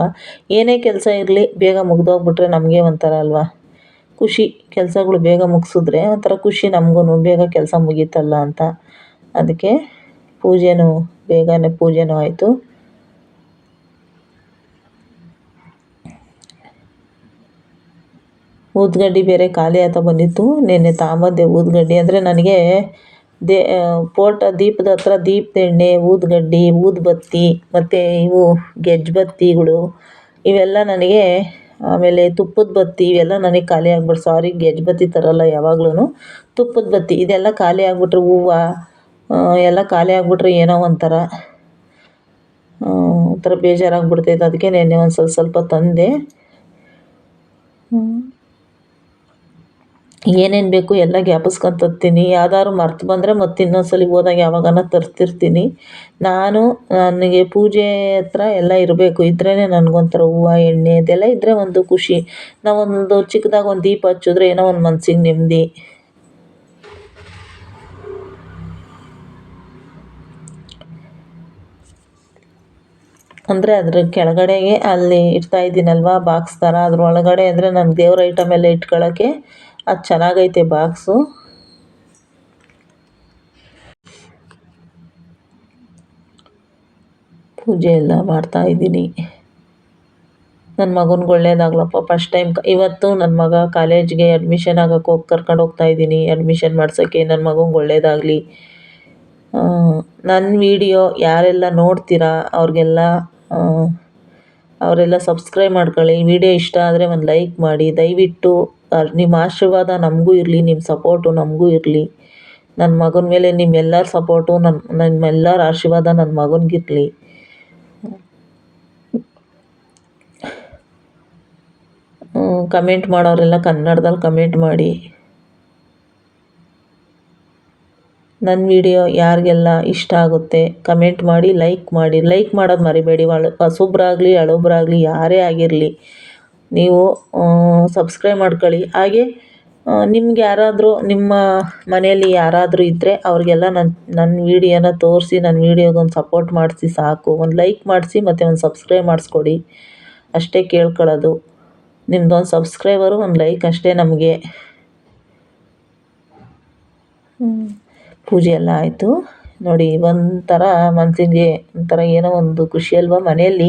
ಏನೇ ಕೆಲಸ ಇರಲಿ ಬೇಗ ಮುಗ್ದೋಗ್ಬಿಟ್ರೆ ನಮಗೆ ಒಂಥರ ಅಲ್ವ ಖುಷಿ. ಕೆಲಸಗಳು ಬೇಗ ಮುಗಿಸಿದ್ರೆ ಒಂಥರ ಖುಷಿ ನಮಗೂ, ಬೇಗ ಕೆಲಸ ಮುಗೀತಲ್ಲ ಅಂತ. ಅದಕ್ಕೆ ಬೇಗನೆ ಪೂಜೆನೂ ಆಯಿತು. ಊದ್ಗಡ್ಡಿ ಬೇರೆ ಖಾಲಿ ಆಯ್ತಾ ಬಂದಿತ್ತು. ನೆನ್ನೆ ತಾಂಬಂದೆ ಊದ್ಗಡ್ಡಿ. ಅಂದರೆ ನನಗೆ ದೀಪದ ಹತ್ರ ದೀಪದ ಎಣ್ಣೆ, ಊದ್ಗಡ್ಡಿ, ಊದುಬತ್ತಿ ಮತ್ತು ಇವು ಗೆಜ್ಜುಬತ್ತಿಗಳು ಇವೆಲ್ಲ ನನಗೆ, ಆಮೇಲೆ ತುಪ್ಪದ ಬತ್ತಿ ಇವೆಲ್ಲ ನನಗೆ ಖಾಲಿ ಆಗ್ಬಿಟ್ಟು, ಸಾರಿ ಗೆಜ್ಜುಬತ್ತಿ ತರೋಲ್ಲ ಯಾವಾಗ್ಲೂ, ತುಪ್ಪದ ಬತ್ತಿ ಇದೆಲ್ಲ ಖಾಲಿ ಆಗಿಬಿಟ್ರೆ, ಹೂವು ಎಲ್ಲ ಖಾಲಿ ಆಗಿಬಿಟ್ರೆ ಏನೋ ಒಂಥರ ಬೇಜಾರಾಗ್ಬಿಡ್ತೈತೆ. ಅದಕ್ಕೆ ನೆನ್ನೆ ಒಂದು ಸ್ವಲ್ಪ ತಂದೆ. ಏನೇನು ಬೇಕು ಎಲ್ಲ ಜ್ಞಾಪಿಸ್ಕೊಂತೀನಿ. ಯಾವ್ದಾದ್ರು ಮರ್ತು ಬಂದರೆ ಮತ್ತೆ ಇನ್ನೊಂದ್ಸಲಿ ಹೋದಾಗ ಯಾವಾಗಾನ ತರ್ತಿರ್ತೀನಿ. ನನಗೆ ಪೂಜೆ ಹತ್ರ ಎಲ್ಲ ಇರಬೇಕು. ಇದ್ರೇ ನನಗೊಂಥರ ಹೂವು ಎಣ್ಣೆ ಇದೆಲ್ಲ ಇದ್ದರೆ ಒಂದು ಖುಷಿ. ನಾವೊಂದು ಚಿಕ್ಕದಾಗಿ ಒಂದು ದೀಪ ಹಚ್ಚಿದ್ರೆ ಏನೋ ಒಂದು ಮನ್ಸಿಗೆ ನೆಮ್ಮದಿ. ಅಂದರೆ ಅದ್ರ ಕೆಳಗಡೆಗೆ ಅಲ್ಲಿ ಇಡ್ತಾ ಇದ್ದೀನಲ್ವ ಬಾಕ್ಸ್ ಥರ, ಅದ್ರ ಒಳಗಡೆ ಅಂದರೆ ನನ್ನ ದೇವ್ರ ಐಟಮ್ ಎಲ್ಲ ಇಟ್ಕೊಳ್ಳೋಕ್ಕೆ ಅದು ಚೆನ್ನಾಗೈತೆ ಬಾಕ್ಸು. ಪೂಜೆ ಎಲ್ಲ ಮಾಡ್ತಾಯಿದ್ದೀನಿ. ನನ್ನ ಮಗನಿಗೆ ಒಳ್ಳೇದಾಗ್ಲಪ್ಪ. ಫಸ್ಟ್ ಟೈಮ್ ಇವತ್ತು ನನ್ನ ಮಗ ಕಾಲೇಜ್ಗೆ ಅಡ್ಮಿಷನ್ ಆಗೋಕ್ಕೆ ಕರ್ಕೊಂಡು ಹೋಗ್ತಾಯಿದ್ದೀನಿ. ಅಡ್ಮಿಷನ್ ಮಾಡ್ಸೋಕ್ಕೆ ನನ್ನ ಮಗನಿಗೆ ಒಳ್ಳೇದಾಗಲಿ. ನನ್ನ ವಿಡಿಯೋ ಯಾರೆಲ್ಲ ನೋಡ್ತೀರಾ ಅವರೆಲ್ಲ ಸಬ್ಸ್ಕ್ರೈಬ್ ಮಾಡ್ಕೊಳ್ಳಿ. ವಿಡಿಯೋ ಇಷ್ಟ ಆದರೆ ಒಂದು ಲೈಕ್ ಮಾಡಿ. ದಯವಿಟ್ಟು ನಿಮ್ಮ ಆಶೀರ್ವಾದ ನಮಗೂ ಇರಲಿ, ನಿಮ್ಮ ಸಪೋರ್ಟು ನಮಗೂ ಇರಲಿ. ನನ್ನ ಮಗನ ಮೇಲೆ ನಿಮ್ಮೆಲ್ಲರ ಸಪೋರ್ಟು, ನಮ್ಮೆಲ್ಲರ ಆಶೀರ್ವಾದ ನನ್ನ ಮಗನಿಗಿರಲಿ. ಕಮೆಂಟ್ ಮಾಡೋರೆಲ್ಲ ಕನ್ನಡದಲ್ಲಿ ಕಮೆಂಟ್ ಮಾಡಿ. ನನ್ನ ವಿಡಿಯೋ ಯಾರಿಗೆಲ್ಲ ಇಷ್ಟ ಆಗುತ್ತೆ ಕಮೆಂಟ್ ಮಾಡಿ, ಲೈಕ್ ಮಾಡಿ. ಲೈಕ್ ಮಾಡೋದು ಮರಿಬೇಡಿ. ಹೊಸಬ್ರಾಗಲಿ ಹಳಬ್ರಾಗಲಿ ಯಾರೇ ಆಗಿರಲಿ ನೀವು ಸಬ್ಸ್ಕ್ರೈಬ್ ಮಾಡ್ಕೊಳ್ಳಿ. ಹಾಗೆ ನಿಮ್ಗೆ ಯಾರಾದರೂ ನಿಮ್ಮ ಮನೆಯಲ್ಲಿ ಯಾರಾದರೂ ಇದ್ದರೆ ಅವ್ರಿಗೆಲ್ಲ ನನ್ನ ವೀಡಿಯೋನ ತೋರಿಸಿ, ನನ್ನ ವೀಡಿಯೋಗೊಂದು ಸಪೋರ್ಟ್ ಮಾಡಿಸಿ ಸಾಕು. ಒಂದು ಲೈಕ್ ಮಾಡಿಸಿ ಮತ್ತು ಒಂದು ಸಬ್ಸ್ಕ್ರೈಬ್ ಮಾಡಿಸ್ಕೊಡಿ. ಅಷ್ಟೇ ಕೇಳ್ಕೊಳ್ಳೋದು. ನಿಮ್ಮದೊಂದು ಸಬ್ಸ್ಕ್ರೈಬರು ಒಂದು ಲೈಕ್ ಅಷ್ಟೇ ನಮಗೆ. ಪೂಜೆ ಎಲ್ಲ ಆಯಿತು ನೋಡಿ. ಒಂಥರ ಮನಸ್ಸಿಗೆ ಒಂಥರ ಏನೋ ಒಂದು ಖುಷಿ ಅಲ್ವಾ. ಮನೆಯಲ್ಲಿ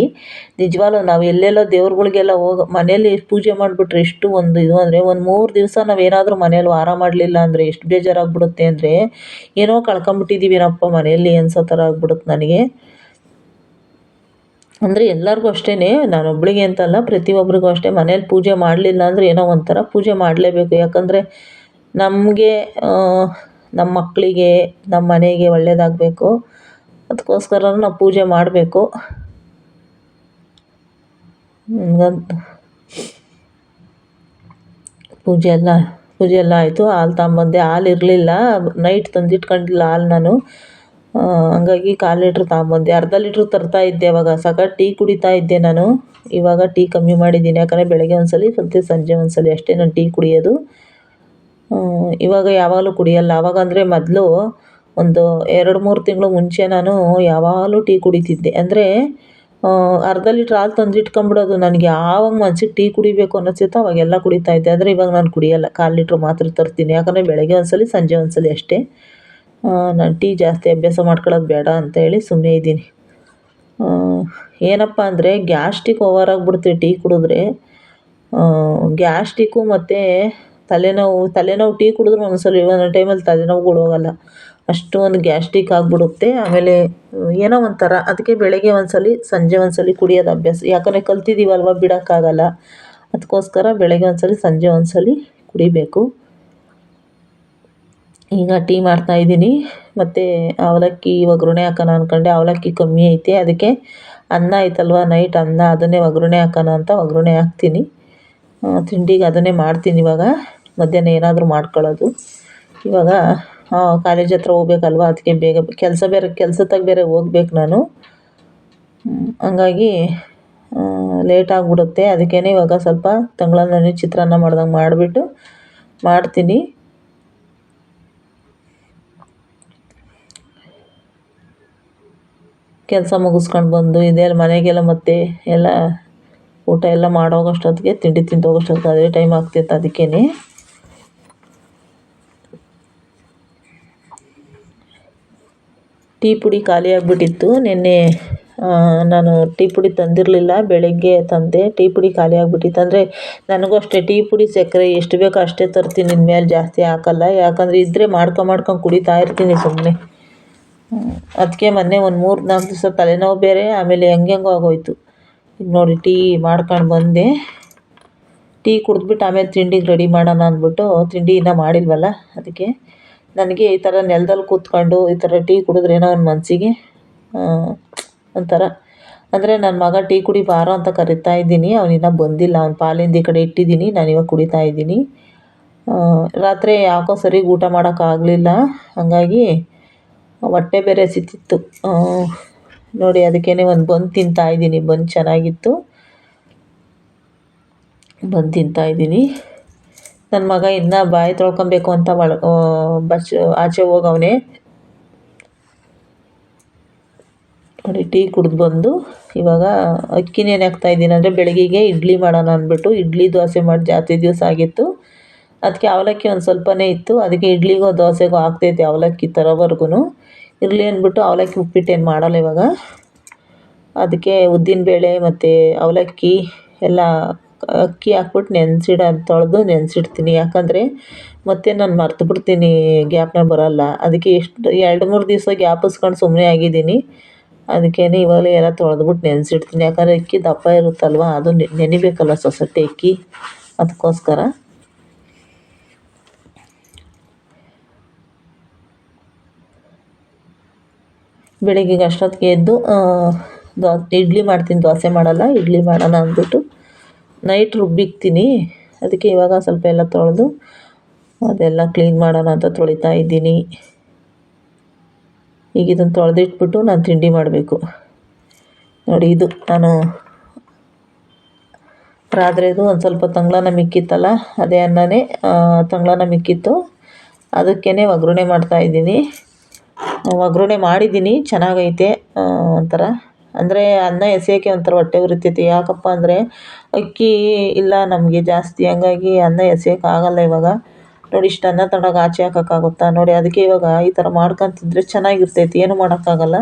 ನಿಜವಾಗ್ಲೂ ನಾವು ಎಲ್ಲೆಲ್ಲೋ ದೇವ್ರುಗಳಿಗೆಲ್ಲ ಮನೆಯಲ್ಲಿ ಪೂಜೆ ಮಾಡಿಬಿಟ್ರೆ ಎಷ್ಟು ಒಂದು ಇದು ಅಂದರೆ, ಒಂದು 3 ದಿವಸ ನಾವೇನಾದರೂ ಮನೇಲಿ ವಾರ ಮಾಡಲಿಲ್ಲ ಅಂದರೆ ಎಷ್ಟು ಬೇಜಾರಾಗ್ಬಿಡುತ್ತೆ ಅಂದರೆ, ಏನೋ ಕಳ್ಕೊಂಬಿಟ್ಟಿದ್ದೀವೇನಪ್ಪ ಮನೆಯಲ್ಲಿ ಅನ್ಸೋ ಥರ ಆಗ್ಬಿಡುತ್ತೆ ನನಗೆ. ಅಂದರೆ ಎಲ್ಲರಿಗೂ ಅಷ್ಟೇ, ನಾನೊಬ್ಬಳಿಗೆ ಅಂತಲ್ಲ, ಪ್ರತಿಯೊಬ್ಬರಿಗೂ ಅಷ್ಟೇ. ಮನೇಲಿ ಪೂಜೆ ಮಾಡಲಿಲ್ಲ ಅಂದರೆ ಏನೋ ಒಂಥರ. ಪೂಜೆ ಮಾಡಲೇಬೇಕು. ಯಾಕಂದರೆ ನಮಗೆ, ನಮ್ಮ ಮಕ್ಕಳಿಗೆ, ನಮ್ಮ ಮನೆಗೆ ಒಳ್ಳೆಯದಾಗಬೇಕು. ಅದಕ್ಕೋಸ್ಕರ ನಾವು ಪೂಜೆ ಮಾಡಬೇಕು. ಪೂಜೆ ಎಲ್ಲ ಆಯಿತು. ಹಾಲು ತಗೊಂಬಂದೆ. ಹಾಲು ಇರಲಿಲ್ಲ, ನೈಟ್ ತಂದಿಟ್ಕೊಂಡಿಲ್ಲ ಹಾಲು ನಾನು. ಹಂಗಾಗಿ 1/4 ಲೀಟ್ರ್ ತಗೊಂಬಂದೆ. ಅರ್ಧ ಲೀಟ್ರ್ ತರ್ತಾ ಇದ್ದೆ ಅವಾಗ. ಟೀ ಕುಡಿತಾ ಇದ್ದೆ ನಾನು. ಇವಾಗ ಟೀ ಕಮ್ಮಿ ಮಾಡಿದ್ದೀನಿ. ಯಾಕಂದರೆ ಬೆಳಗ್ಗೆ ಒಂದ್ಸಲಿ ಮತ್ತು ಸಂಜೆ ಒಂದ್ಸಲಿ ಅಷ್ಟೇ ನಾನು ಟೀ ಕುಡಿಯೋದು. ಇವಾಗ ಯಾವಾಗಲೂ ಕುಡಿಯಲ್ಲ. ಆವಾಗಂದರೆ ಮೊದಲು ಒಂದು 2-3 ತಿಂಗಳು ಮುಂಚೆ ನಾನು ಯಾವಾಗಲೂ ಟೀ ಕುಡಿತಿದ್ದೆ. ಅಂದರೆ ಅರ್ಧ ಲೀಟ್ರ್ ಹಾಲು ತಂದಿಟ್ಕೊಂಬಿಡೋದು. ನನಗೆ ಯಾವಾಗ ಮನ್ಸಿಗೆ ಟೀ ಕುಡಿಬೇಕು ಅನ್ನಿಸುತ್ತೋ ಅವಾಗೆಲ್ಲ ಕುಡಿತಾಯಿದ್ದೆ. ಆದರೆ ಇವಾಗ ನಾನು ಕುಡಿಯಲ್ಲ. 1/4 ಲೀಟ್ರ್ ಮಾತ್ರ ತರ್ತೀನಿ. ಯಾಕಂದರೆ ಬೆಳಗ್ಗೆ ಒಂದ್ಸಲಿ ಸಂಜೆ ಒಂದ್ಸಲಿ ಅಷ್ಟೇ. ನಾನು ಟೀ ಜಾಸ್ತಿ ಅಭ್ಯಾಸ ಮಾಡ್ಕೊಳ್ಳೋದು ಬೇಡ ಅಂತೇಳಿ ಸುಮ್ಮನೆ ಇದ್ದೀನಿ. ಏನಪ್ಪ ಅಂದರೆ ಗ್ಯಾಸ್ಟ್ರಿಕ್ ಓವರ್ ಆಗಿಬಿಡುತ್ತೆ ಟೀ ಕುಡಿದ್ರೆ. ಗ್ಯಾಸ್ಟ್ರಿಕ್ಕು ಮತ್ತು ತಲೆನೋವು ಟೀ ಕುಡಿದ್ರೆ ಒಂದೊಂದು ಟೈಮಲ್ಲಿ ತಲೆನೋವುಗಳು ಹೋಗಲ್ಲ, ಅಷ್ಟು ಒಂದು ಗ್ಯಾಸ್ಟ್ರಿಕ್ ಆಗಿಬಿಡುತ್ತೆ. ಆಮೇಲೆ ಏನೋ ಒಂಥರ, ಅದಕ್ಕೆ ಬೆಳಗ್ಗೆ ಒಂದ್ಸಲ ಸಂಜೆ ಒಂದ್ಸಲ ಕುಡಿಯೋದು ಅಭ್ಯಾಸ. ಯಾಕಂದರೆ ಕಲ್ತಿದ್ದೀವಲ್ವ, ಬಿಡೋಕ್ಕಾಗಲ್ಲ. ಅದಕ್ಕೋಸ್ಕರ ಬೆಳಗ್ಗೆ ಒಂದ್ಸಲ ಸಂಜೆ ಒಂದ್ಸಲ ಕುಡಿಬೇಕು. ಈಗ ಟೀ ಮಾಡ್ತಾಯಿದ್ದೀನಿ. ಮತ್ತು ಅವಲಕ್ಕಿ ಒಗ್ಗರಣೆ ಹಾಕೋಣ ಅಂದ್ಕೊಂಡೆ, ಅವಲಕ್ಕಿ ಕಮ್ಮಿ ಐತೆ. ಅದಕ್ಕೆ ಅನ್ನ ಐತಲ್ವ, ನೈಟ್ ಅನ್ನ, ಅದನ್ನೇ ಒಗ್ಗರಣೆ ಹಾಕೋಣ ಅಂತ ಒಗ್ಗರಣೆ ಹಾಕ್ತೀನಿ. ತಿಂಡಿಗೆ ಅದನ್ನೇ ಮಾಡ್ತೀನಿ ಇವಾಗ. ಮಧ್ಯಾಹ್ನ ಏನಾದರೂ ಮಾಡ್ಕೊಳ್ಳೋದು. ಇವಾಗ ಕಾಲೇಜ್ ಹತ್ರ ಹೋಗ್ಬೇಕಲ್ವ, ಅದಕ್ಕೆ ಬೇಗ ಕೆಲಸದಾಗ ಬೇರೆ ಹೋಗ್ಬೇಕು ನಾನು. ಹಂಗಾಗಿ ಲೇಟ್ ಆಗಿಬಿಡುತ್ತೆ. ಅದಕ್ಕೇ ಇವಾಗ ಸ್ವಲ್ಪ ತಂಗ್ಳನ್ನ ಚಿತ್ರಾನ್ನ ಮಾಡ್ದಂಗೆ ಮಾಡಿಬಿಟ್ಟು ಮಾಡ್ತೀನಿ. ಕೆಲಸ ಮುಗಿಸ್ಕೊಂಡು ಬಂದು ಇದೆಲ್ಲ ಮನೆಗೆಲ್ಲ ಮತ್ತೆ ಎಲ್ಲ ಊಟ ಎಲ್ಲ ಮಾಡೋಗೋಷ್ಟೊತ್ತಿಗೆ, ತಿಂಡಿ ತಿಂದು ಹೋಗೋಷ್ಟೊತ್ತಿಗೆ ಅದೇ ಟೈಮ್ ಆಗ್ತಿತ್ತು. ಅದಕ್ಕೇ ಟೀ ಪುಡಿ ಖಾಲಿ ಆಗಿಬಿಟ್ಟಿತ್ತು. ನಿನ್ನೆ ನಾನು ಟೀ ಪುಡಿ ತಂದಿರಲಿಲ್ಲ, ಬೆಳಗ್ಗೆ ತಂದೆ. ಟೀ ಪುಡಿ ಖಾಲಿ ಆಗಿಬಿಟ್ಟಿತ್ತು. ಅಂದರೆ ನನಗೂ ಅಷ್ಟೇ, ಟೀ ಪುಡಿ ಸಕ್ಕರೆ ಎಷ್ಟು ಬೇಕೋ ಅಷ್ಟೇ ತರ್ತೀನಿ, ಇನ್ಮೇಲೆ ಜಾಸ್ತಿ ಹಾಕಲ್ಲ. ಯಾಕಂದರೆ ಇದ್ದರೆ ಮಾಡ್ಕೊಂಡು ಕುಡಿತಾ ಇರ್ತೀನಿ ಸುಮ್ಮನೆ. ಅದಕ್ಕೆ ಮೊನ್ನೆ ಒಂದು 3-4 ದಿವಸ ತಲೆನೋವು ಬೇರೆ, ಆಮೇಲೆ ಹೆಂಗೆಂಗೋ ಆಗೋಯ್ತು. ಈಗ ನೋಡಿ ಟೀ ಮಾಡ್ಕೊಂಡು ಬಂದೆ. ಟೀ ಕುಡಿದ್ಬಿಟ್ಟು ಆಮೇಲೆ ತಿಂಡಿಗೆ ರೆಡಿ ಮಾಡೋಣ ಅಂದ್ಬಿಟ್ಟು, ತಿಂಡಿ ಇನ್ನೂ ಮಾಡಿಲ್ವಲ್ಲ, ಅದಕ್ಕೆ ನನಗೆ ಈ ಥರ ನೆಲದಲ್ಲಿ ಕೂತ್ಕೊಂಡು ಈ ಥರ ಟೀ ಕುಡಿದ್ರೆ ಏನೋ ಒಂದು ಮನಸ್ಸಿಗೆ ಒಂಥರ. ಅಂದರೆ ನನ್ನ ಮಗ ಟೀ ಕುಡಿ ಬಾರೋ ಅಂತ ಕರಿತಾ ಇದ್ದೀನಿ, ಅವನಿನ್ನೂ ಬಂದಿಲ್ಲ. ಅವ್ನ ಪಾಲಿಂದ ಈ ಕಡೆ ಇಟ್ಟಿದ್ದೀನಿ, ನಾನಿವಾಗ ಕುಡಿತಾ ಇದ್ದೀನಿ. ರಾತ್ರಿ ಯಾಕೋ ಸರಿಗೆ ಊಟ ಮಾಡೋಕ್ಕಾಗಲಿಲ್ಲ, ಹಾಗಾಗಿ ಹೊಟ್ಟೆ ಬೇರೆ ಸಿಕ್ತಿತ್ತು ನೋಡಿ. ಅದಕ್ಕೇ ಒಂದು ಬನ್ ತಿಂತಾಯಿದ್ದೀನಿ. ಬನ್ ಚೆನ್ನಾಗಿತ್ತು, ಬನ್ ತಿಂತಾಯಿದ್ದೀನಿ. ನನ್ನ ಮಗ ಇನ್ನೂ ಬಾಯಿ ತೊಳ್ಕೊಬೇಕು ಅಂತ ಆಚೆ ಹೋಗವನೇ ನೋಡಿ. ಟೀ ಕುಡಿದು ಬಂದು ಇವಾಗ ಅಕ್ಕಿನ ಏನು ಹಾಕ್ತಾಯಿದ್ದೀನಿ ಅಂದರೆ, ಬೆಳಗ್ಗೆಗೆ ಇಡ್ಲಿ ಮಾಡೋಣ ಅಂದ್ಬಿಟ್ಟು, ಇಡ್ಲಿ ದೋಸೆ ಮಾಡಿ ಜಾಸ್ತಿ ದಿವಸ ಆಗಿತ್ತು. ಅದಕ್ಕೆ ಅವಲಕ್ಕಿ ಒಂದು ಸ್ವಲ್ಪನೇ ಇತ್ತು. ಅದಕ್ಕೆ ಇಡ್ಲಿಗೋ ದೋಸೆಗೋ ಆಗ್ತೈತೆ ಅವಲಕ್ಕಿ ತರೋವರೆಗೂ. ಇರಲಿ ಅಂದ್ಬಿಟ್ಟು ಅವಲಕ್ಕಿ ಉಪ್ಪಿಟ್ಟು ಏನು ಮಾಡೋಲ್ಲ ಇವಾಗ. ಅದಕ್ಕೆ ಉದ್ದಿನಬೇಳೆ ಮತ್ತು ಅವಲಕ್ಕಿ ಎಲ್ಲ ಅಕ್ಕಿ ಹಾಕ್ಬಿಟ್ಟು ತೊಳೆದು ನೆನೆಸಿಡ್ತೀನಿ. ಯಾಕಂದರೆ ಮತ್ತೆ ನಾನು ಮರ್ತು ಬಿಡ್ತೀನಿ, ಗ್ಯಾಪ್ನ ಬರೋಲ್ಲ. ಅದಕ್ಕೆ 2-3 ದಿವಸ ಗ್ಯಾಪಿಸ್ಕೊಂಡು ಸುಮ್ಮನೆ ಆಗಿದ್ದೀನಿ. ಅದಕ್ಕೇ ಇವಾಗಲೇ ಎಲ್ಲ ತೊಳೆದ್ಬಿಟ್ಟು ನೆನೆಸಿಡ್ತೀನಿ. ಯಾಕಂದರೆ ಅಕ್ಕಿ ದಪ್ಪ ಇರುತ್ತಲ್ವ, ಅದು ನೆನಿಬೇಕಲ್ಲ ಸೊಸೈಟಿ ಅಕ್ಕಿ, ಅದಕ್ಕೋಸ್ಕರ. ಬೆಳಗ್ಗೆಗೆ ಅಷ್ಟೊತ್ತಿಗೆ ಎದ್ದು ಇಡ್ಲಿ ಮಾಡ್ತೀನಿ, ದೋಸೆ ಮಾಡಲ್ಲ. ಇಡ್ಲಿ ಮಾಡೋಣ ಅಂದ್ಬಿಟ್ಟು ನೈಟ್ ರುಬ್ಬಿಕ್ತೀನಿ. ಅದಕ್ಕೆ ಇವಾಗ ಸ್ವಲ್ಪ ಎಲ್ಲ ತೊಳೆದು ಅದೆಲ್ಲ ಕ್ಲೀನ್ ಮಾಡೋಣ ಅಂತ ತೊಳಿತಾ ಇದ್ದೀನಿ. ಈಗ ಇದನ್ನು ತೊಳೆದಿಟ್ಬಿಟ್ಟು ನಾನು ತಿಂಡಿ ಮಾಡಬೇಕು ನೋಡಿ. ಇದು ನಾನು ರಾತ್ರಿದು ಒಂದು ಸ್ವಲ್ಪ ತಂಗ್ಳನ್ನ ಮಿಕ್ಕಿತ್ತಲ್ಲ, ಅದೇ ಅನ್ನನೇ ತಂಗ್ಳನ್ನ ಮಿಕ್ಕಿತ್ತು, ಅದಕ್ಕೇ ಒಗ್ಗರಣೆ ಮಾಡ್ತಾಯಿದ್ದೀನಿ. ಒಗ್ಗರಣೆ ಮಾಡಿದ್ದೀನಿ, ಚೆನ್ನಾಗೈತೆ. ಒಂಥರ ಅಂದರೆ ಅನ್ನ ಎಸೆಯೋಕ್ಕೆ ಒಂಥರ ಹೊಟ್ಟೆ ಉರಿತೈತಿ. ಯಾಕಪ್ಪ ಅಂದರೆ ಅಕ್ಕಿ ಇಲ್ಲ ನಮಗೆ ಜಾಸ್ತಿ, ಹಂಗಾಗಿ ಅನ್ನ ಎಸೆಯೋಕ್ಕಾಗಲ್ಲ ಇವಾಗ. ನೋಡಿ, ಇಷ್ಟು ಅನ್ನ ತಗೊಂಡೋಗಿ ಆಚೆ ಹಾಕೋಕ್ಕಾಗುತ್ತಾ ನೋಡಿ. ಅದಕ್ಕೆ ಇವಾಗ ಈ ಥರ ಮಾಡ್ಕೊತಿದ್ರೆ ಚೆನ್ನಾಗಿರ್ತೈತಿ, ಏನು ಮಾಡೋಕ್ಕಾಗಲ್ಲ.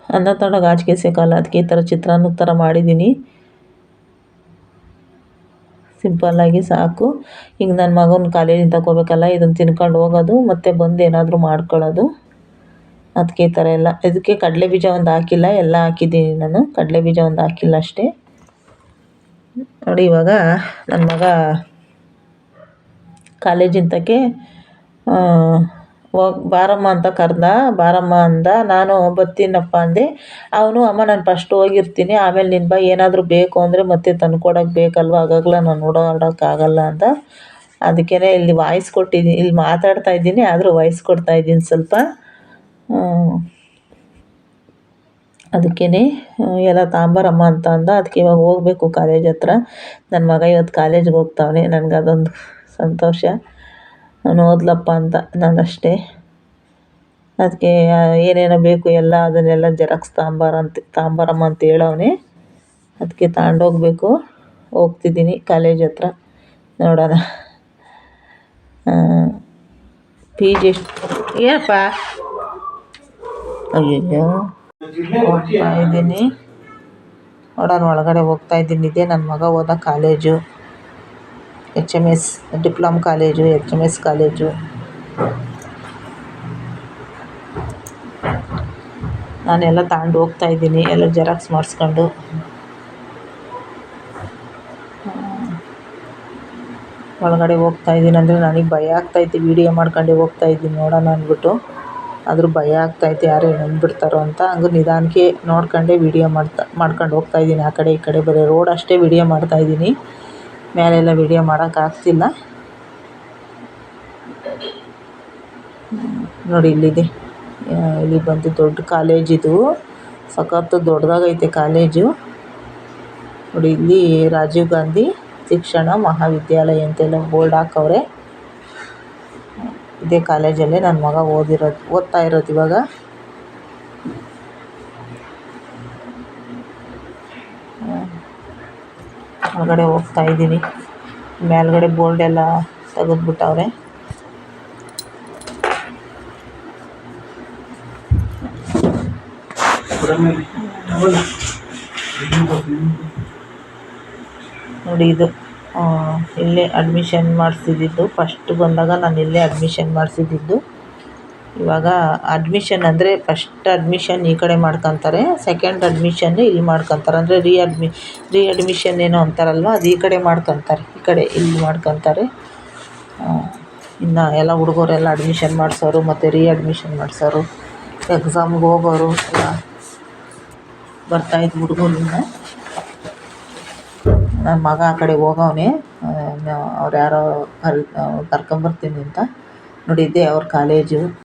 ಅನ್ನ ತಗೊಂಡೋಗಿ ಆಚೆಗೆ ಎಸೆಯೋಕ್ಕಾಗಲ್ಲ. ಅದಕ್ಕೆ ಈ ಥರ ಚಿತ್ರಾನ್ನದ ಥರ ಮಾಡಿದ್ದೀನಿ, ಸಿಂಪಲ್ಲಾಗಿ ಸಾಕು. ಈಗ ನನ್ನ ಮಗನ ಕಾಲೇಜಿಂದ ತಗೋಬೇಕಲ್ಲ, ಇದನ್ನು ತಿನ್ಕೊಂಡು ಹೋಗೋದು, ಮತ್ತು ಬಂದು ಏನಾದರೂ ಮಾಡ್ಕೊಳ್ಳೋದು. ಅದಕ್ಕೆ ಈ ಥರ ಎಲ್ಲ. ಇದಕ್ಕೆ ಕಡಲೆ ಬೀಜ ಒಂದು ಹಾಕಿಲ್ಲ, ಎಲ್ಲ ಹಾಕಿದ್ದೀನಿ ನಾನು. ಕಡಲೆ ಬೀಜ ಒಂದು ಹಾಕಿಲ್ಲ ಅಷ್ಟೇ ನೋಡಿ. ಇವಾಗ ನನ್ನ ಮಗ ಕಾಲೇಜಿಂದಕ್ಕೆ ಬಾರಮ್ಮ ಅಂತ ಕರೆದ, ಬಾರಮ್ಮ ಅಂದ. ನಾನು ಬರ್ತೀನಪ್ಪ ಅಂದೆ. ಅವನು ಅಮ್ಮ ನಾನು ಫಸ್ಟ್ ಹೋಗಿರ್ತೀನಿ, ಆಮೇಲೆ ನಿನ್ನ ಬಾ, ಏನಾದರೂ ಬೇಕು ಅಂದರೆ ಮತ್ತೆ ತಂದ್ಕೊಡೋಕೆ ಬೇಕಲ್ವ, ಆಗಾಗಲ ನಾನು ಓಡಾಡೋಕ್ಕಾಗಲ್ಲ ಅಂತ. ಅದಕ್ಕೇ ಇಲ್ಲಿ ವಾಯ್ಸ್ ಕೊಟ್ಟಿದ್ದೀನಿ, ಇಲ್ಲಿ ಮಾತಾಡ್ತಾ ಇದ್ದೀನಿ, ಆದರೂ ವಾಯ್ಸ್ ಕೊಡ್ತಾಯಿದ್ದೀನಿ ಸ್ವಲ್ಪ. ಅದಕ್ಕೇ ಎಲ್ಲ ತಾಂಬರಮ್ಮ ಅಂತ ಅಂದ. ಅದಕ್ಕೆ ಇವಾಗ ಹೋಗಬೇಕು ಕಾಲೇಜ್ ಹತ್ರ. ನನ್ನ ಮಗ ಇವತ್ತು ಕಾಲೇಜ್ಗೆ ಹೋಗ್ತಾವನೆ, ನನಗದೊಂದು ಸಂತೋಷ. ನಾನು ಓದ್ಲಪ್ಪ ಅಂತ ನಾನಷ್ಟೇ. ಅದಕ್ಕೆ ಏನೇನೋ ಬೇಕು ಎಲ್ಲ, ಅದನ್ನೆಲ್ಲ ಜೆರಾಕ್ಸ್ ತಾಂಬರಮ್ಮ ಅಂತ ಹೇಳವನೆ. ಅದಕ್ಕೆ ತಗೊಂಡೋಗ್ಬೇಕು. ಹೋಗ್ತಿದ್ದೀನಿ ಕಾಲೇಜ್ ಹತ್ರ, ನೋಡೋಣ. ಫೀಸ್ ಎಷ್ಟು? ಏನಪ್ಪ? ಅಯ್ಯಯ್ಯೋ, ಹೋಗ್ತಾ ಇದ್ದೀನಿ. ನೋಡೋಣ ಒಳಗಡೆ ಹೋಗ್ತಾ ಇದ್ದೀನಿ. ಇದೇ ನನ್ನ ಮಗ ಓದೋ college, HMS ಡಿಪ್ಲೊಮ್ college, HMS college. ನಾನೆಲ್ಲ ತಗೊಂಡು ಹೋಗ್ತಾ ಇದ್ದೀನಿ, ಎಲ್ಲ ಜೆರಾಕ್ಸ್ ಮಾಡಿಸ್ಕೊಂಡು. ಒಳಗಡೆ ಹೋಗ್ತಾ ಇದ್ದೀನಿ ಅಂದರೆ ನನಗೆ ಭಯ ಆಗ್ತೈತೆ. ವೀಡಿಯೋ ಮಾಡ್ಕೊಂಡೆ ಹೋಗ್ತಾ ಇದ್ದೀನಿ ನೋಡೋಣ ಅಂದ್ಬಿಟ್ಟು, ಆದರೂ ಭಯ ಆಗ್ತೈತೆ ಯಾರು ನಂಬಿಡ್ತಾರೋ ಅಂತ. ಹಂಗೆ ನಿಧಾನಕ್ಕೆ ನೋಡ್ಕೊಂಡೆ ವೀಡಿಯೋ ಮಾಡ್ಕೊಂಡು ಹೋಗ್ತಾ ಇದ್ದೀನಿ. ಆ ಕಡೆ ಈ ಕಡೆ ಬರೀ ರೋಡ್ ಅಷ್ಟೇ ವೀಡಿಯೋ ಮಾಡ್ತಾಯಿದ್ದೀನಿ, ಮೇಲೆಲ್ಲ ವೀಡಿಯೋ ಮಾಡೋಕ್ಕಾಗ್ತಿಲ್ಲ. ನೋಡಿ ಇಲ್ಲಿದೆ, ಇಲ್ಲಿ ಬಂದು ದೊಡ್ಡ ಕಾಲೇಜಿದು, ಸಖತ್ತು ದೊಡ್ಡದಾಗೈತೆ ಕಾಲೇಜು. ನೋಡಿ ಇಲ್ಲಿ ರಾಜೀವ್ ಗಾಂಧಿ ಶಿಕ್ಷಣ ಮಹಾವಿದ್ಯಾಲಯ ಅಂತೆಲ್ಲ ಬೋರ್ಡ್ ಹಾಕವ್ರೆ. ಇದೇ ಕಾಲೇಜಲ್ಲೇ ನನ್ನ ಮಗ ಓದ್ತಾ ಇರೋದು ಇವಾಗ. ಹೊರಗಡೆ ಹೋಗ್ತಾ ಇದ್ದೀನಿ. ಮೇಲ್ಗಡೆ ಬೋರ್ಡ್ ಎಲ್ಲ ತೆಗೆದ್ಬಿಟ್ಟವ್ರೆ. ನೋಡಿ ಇದು ಇಲ್ಲೇ ಅಡ್ಮಿಷನ್ ಮಾಡಿಸಿದ್ದು. ಫಸ್ಟ್ ಬಂದಾಗ ನಾನು ಇಲ್ಲೇ ಅಡ್ಮಿಷನ್ ಮಾಡಿಸಿದ್ದು. ಇವಾಗ ಅಡ್ಮಿಷನ್ ಅಂದರೆ ಫಸ್ಟ್ ಅಡ್ಮಿಷನ್ ಈ ಕಡೆ ಮಾಡ್ಕೊತಾರೆ, ಸೆಕೆಂಡ್ ಅಡ್ಮಿಷನ್ ಇಲ್ಲಿ ಮಾಡ್ಕೊತಾರೆ. ಅಂದರೆ ರೀ ಅಡ್ಮಿಷನ್ ಏನೋ ಅಂತಾರಲ್ವ, ಅದು ಈ ಕಡೆ ಮಾಡ್ಕೊತಾರೆ, ಈ ಕಡೆ ಇಲ್ಲಿ ಮಾಡ್ಕೊತಾರೆ. ಇನ್ನು ಎಲ್ಲ ಹುಡುಗರೆಲ್ಲ ಅಡ್ಮಿಷನ್ ಮಾಡಿಸೋರು ಮತ್ತು ಅಡ್ಮಿಷನ್ ಮಾಡಿಸೋರು, ಎಕ್ಸಾಮ್ಗೆ ಹೋಗೋರು ಎಲ್ಲ ಬರ್ತಾಯಿದ್ದು ಹುಡುಗರನ್ನ. ನನ್ನ ಮಗ ಆ ಕಡೆ ಹೋಗವನೆ, ಅವ್ರು ಯಾರೋ ಕರ್ಕೊಂಬರ್ತೀನಿ ಅಂತ. ನೋಡಿ ಇದೇ ಅವ್ರ ಕಾಲೇಜು.